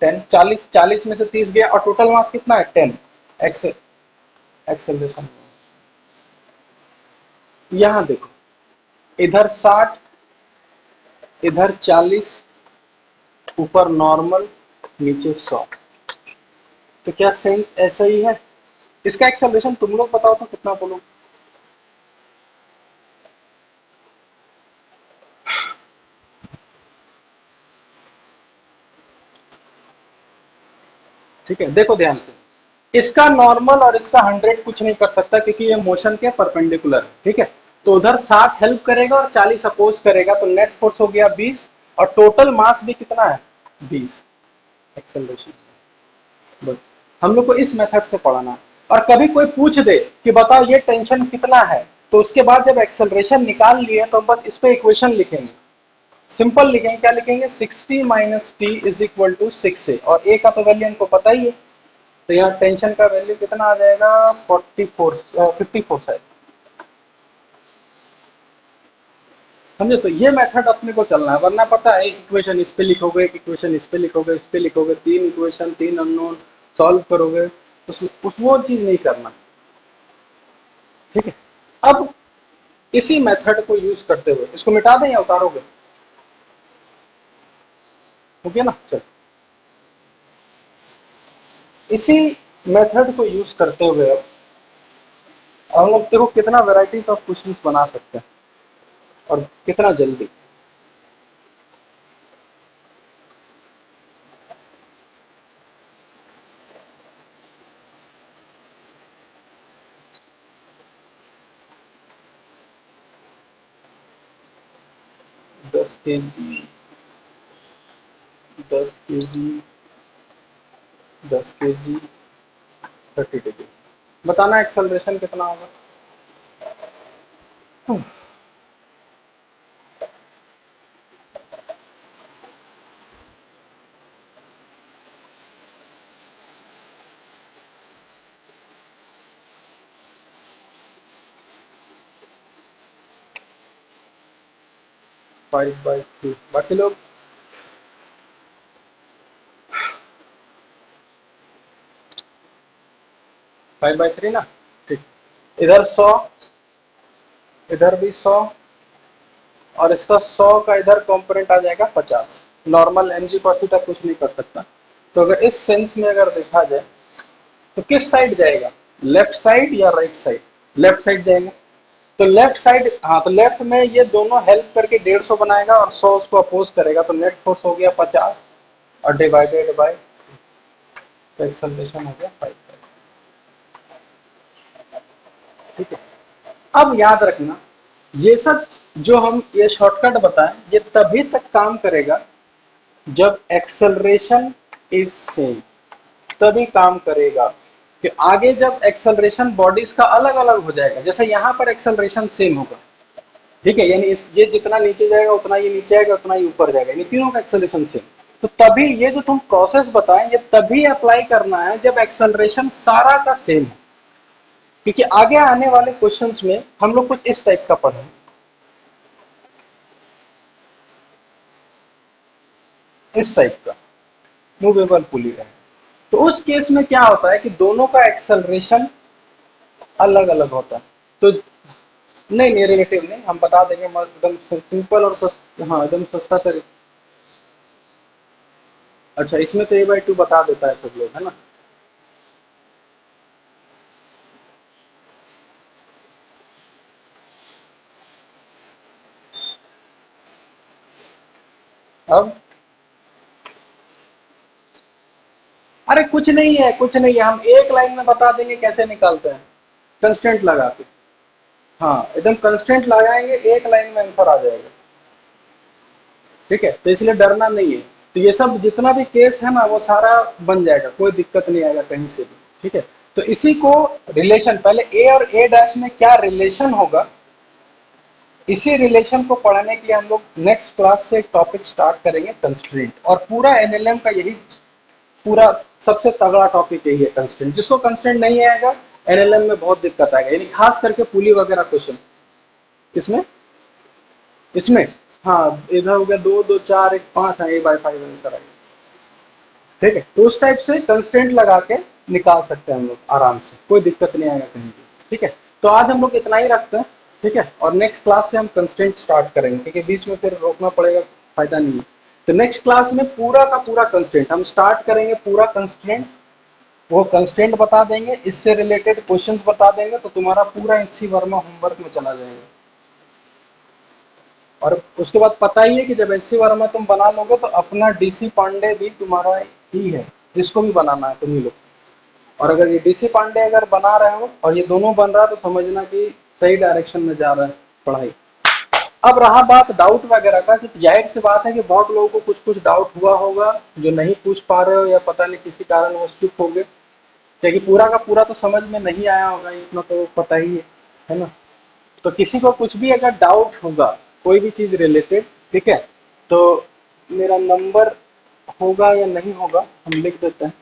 10, 40, 40 में से 30 गया, और टोटल मास कितना है? 10। एक्सेलरेशन, यहां देखो, इधर 60, इधर 40, ऊपर नॉर्मल, नीचे 100, तो क्या सेंस ऐसा ही है? इसका एक्सेलरेशन तुम लोग बताओ तो कितना बोलो। ठीक है, देखो ध्यान से, इसका नॉर्मल और इसका 100 कुछ नहीं कर सकता क्योंकि ये मोशन के परपेंडिकुलर है, ठीक है। तो उधर 60 हेल्प करेगा और 40 अपोज करेगा, तो नेट फोर्स हो गया 20, और टोटल मास भी कितना है? 20। एक्सेलरेशन, बस हम लोग को इस मेथड से पढ़ाना है। और कभी कोई पूछ दे कि बताओ ये टेंशन कितना है, तो उसके बाद जब एक्सेलरेशन निकाल लिए तो बस इस पे इक्वेशन लिखेंगे, सिंपल लिखेंगे, क्या लिखेंगे? 60 - t = 6a, और a का तो वैल्यू हमको पता ही है, तो यहाँ टेंशन का वैल्यू कितना आ जाएगा? 44, 54 शायद। समझे? तो ये मेथड अपने को चलना है, वरना पता है एक इक्वेशन इस पे लिखोगे, एक इक्वेशन इस पे लिखोगे, इस पे लिखोगे, 3 इक्वेशन, 3 अननोन सॉल्व करोगे, उस वो चीज नहीं करना, ठीक है। अब इसी मेथड को यूज करते हुए इसको मिटा दें या उतारोगे? हो गया ना, चलो। इसी मेथड को यूज करते हुए अब हम लोग देखो कितना वेराइटीज ऑफ क्वेश्चंस बना सकते हैं और कितना जल्दी। 10 kg, 10 kg, 10 kg, 30 डिग्री, बताना एक्सेलरेशन कितना होगा? हम्म, 5/3 बाकी लोग 5/3 ना। ठीक, इधर 100, इधर भी 100, और इसका 100 का इधर कंपोनेंट आ जाएगा 50। नॉर्मल एनजी कॉसी तक कुछ नहीं कर सकता। तो अगर इस सेंस में अगर देखा जाए तो किस साइड जाएगा, लेफ्ट साइड या राइट साइड? लेफ्ट साइड जाएगा। तो लेफ्ट साइड, हाँ, तो लेफ्ट में ये दोनों हेल्प करके 150 बनाएगा और 100 उसको अपोज करेगा, तो नेट फोर्स हो गया 50 और डिवाइडेड बाय, तो एक्सेलरेशन हो गया 5। ठीक है, अब याद रखना ये सब जो हम ये शॉर्टकट बताएं ये तभी तक काम करेगा जब एक्सेलरेशन इज सेम, तभी काम करेगा। कि आगे जब एक्सेलरेशन बॉडीज का अलग अलग हो जाएगा, जैसे यहाँ पर एक्सेलरेशन सेम होगा, ठीक है, यानी इस ये जितना नीचे जाएगा उतना ये नीचे आएगा, उतना ये ऊपर जाएगा, यानी तीनों का एक्सेलरेशन सेम। तो तभी ये जो तुम प्रोसेस बताएं ये तभी अप्लाई करना है जब एक्सेलरेशन सारा का सेम है, क्योंकि आगे आने वाले क्वेश्चंस में हम लोग कुछ इस टाइप का पढ़ें, इस टाइप का मूवेबल पुली है। तो उस केस में क्या होता है कि दोनों का एक्सेलरेशन अलग अलग होता है। तो नहीं नहीं, रिलेटिव नहीं, हम बता देंगे एकदम सिंपल और हाँ एकदम सस्ता तरीका। अच्छा, इसमें तो A/2 बता देता है सब लोग, है ना। अब अरे कुछ नहीं है, कुछ नहीं है, हम एक लाइन में बता देंगे कैसे निकालते हैं, कंस्टेंट लगा के। हाँ, एकदम कंस्टेंट लगाएंगे, एक लाइन में आंसर आ जाएगा। ठीक है, तो इसलिए डरना नहीं है। तो ये सब जितना भी केस है ना वो सारा बन जाएगा, कोई दिक्कत नहीं आएगा कहीं से भी। ठीक है, तो इसी को रिलेशन, पहले ए और ए डैश में क्या रिलेशन होगा, इसी रिलेशन को पढ़ने के लिए हम लोग नेक्स्ट क्लास से एक टॉपिक स्टार्ट करेंगे, कंस्ट्रेंट। और पूरा एनएलएम का यही पूरा सबसे तगड़ा टॉपिक यही है, कंस्ट्रेंट। जिसको कंस्ट्रेंट नहीं आएगा एनएलएम में बहुत दिक्कत आएगा, यानी खास करके पुली वगैरह क्वेश्चन। इसमें इसमें हाँ, इधर हो गया 2 2 4 1 5, हाँ A/5 आंसर आएगा। ठीक है, तो उस टाइप से कंस्टेंट लगा के निकाल सकते हैं हम लोग आराम से, कोई दिक्कत नहीं आएगा कहीं भी। ठीक है, तो आज हम लोग इतना ही रखते हैं। ठीक है, और नेक्स्ट क्लास से हम कंस्टेंट स्टार्ट करेंगे, क्योंकि बीच में फिर रोकना पड़ेगा, फायदा नहीं है। तो नेक्स्ट क्लास में पूरा का पूरा कंस्टेंट हम स्टार्ट करेंगे, पूरा कंस्टेंट, वो कंस्टेंट बता देंगे, इससे रिलेटेड क्वेश्चंस बता देंगे, तो तुम्हारा पूरा एचसी वर्मा होमवर्क में चला जाएगा। और उसके बाद पता ही है कि जब एचसी वर्मा तुम बना लोगे तो अपना डीसी पांडे भी तुम्हारा ही है, जिसको भी बनाना है तुम ही लोग। और अगर ये डीसी पांडे अगर बना रहे हो और ये दोनों बन रहा है तो समझना कि सही डायरेक्शन में जा रहा है पढ़ाई। अब रहा बात डाउट वगैरह का, कि जाहिर सी बात है कि बहुत लोगों को कुछ कुछ डाउट हुआ होगा जो नहीं पूछ पा रहे हो, या पता नहीं किसी कारण वो चुप हो गए, क्योंकि पूरा का पूरा तो समझ में नहीं आया होगा, इतना तो पता ही है ना। तो किसी को कुछ भी अगर डाउट होगा कोई भी चीज रिलेटेड, ठीक है, तो मेरा नंबर होगा या नहीं होगा हम लिख देते हैं।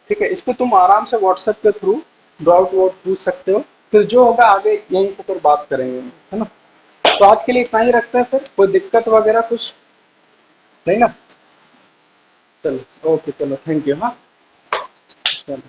ठीक है, इस पे तुम आराम से व्हाट्सएप के थ्रू डाउट वाउट पूछ सकते हो, फिर जो होगा आगे यहीं से फिर बात करेंगे, है ना। तो आज के लिए इतना ही रखते हैं, फिर कोई दिक्कत वगैरह कुछ नहीं ना। चलो ओके, चलो थैंक यू। हाँ चलो।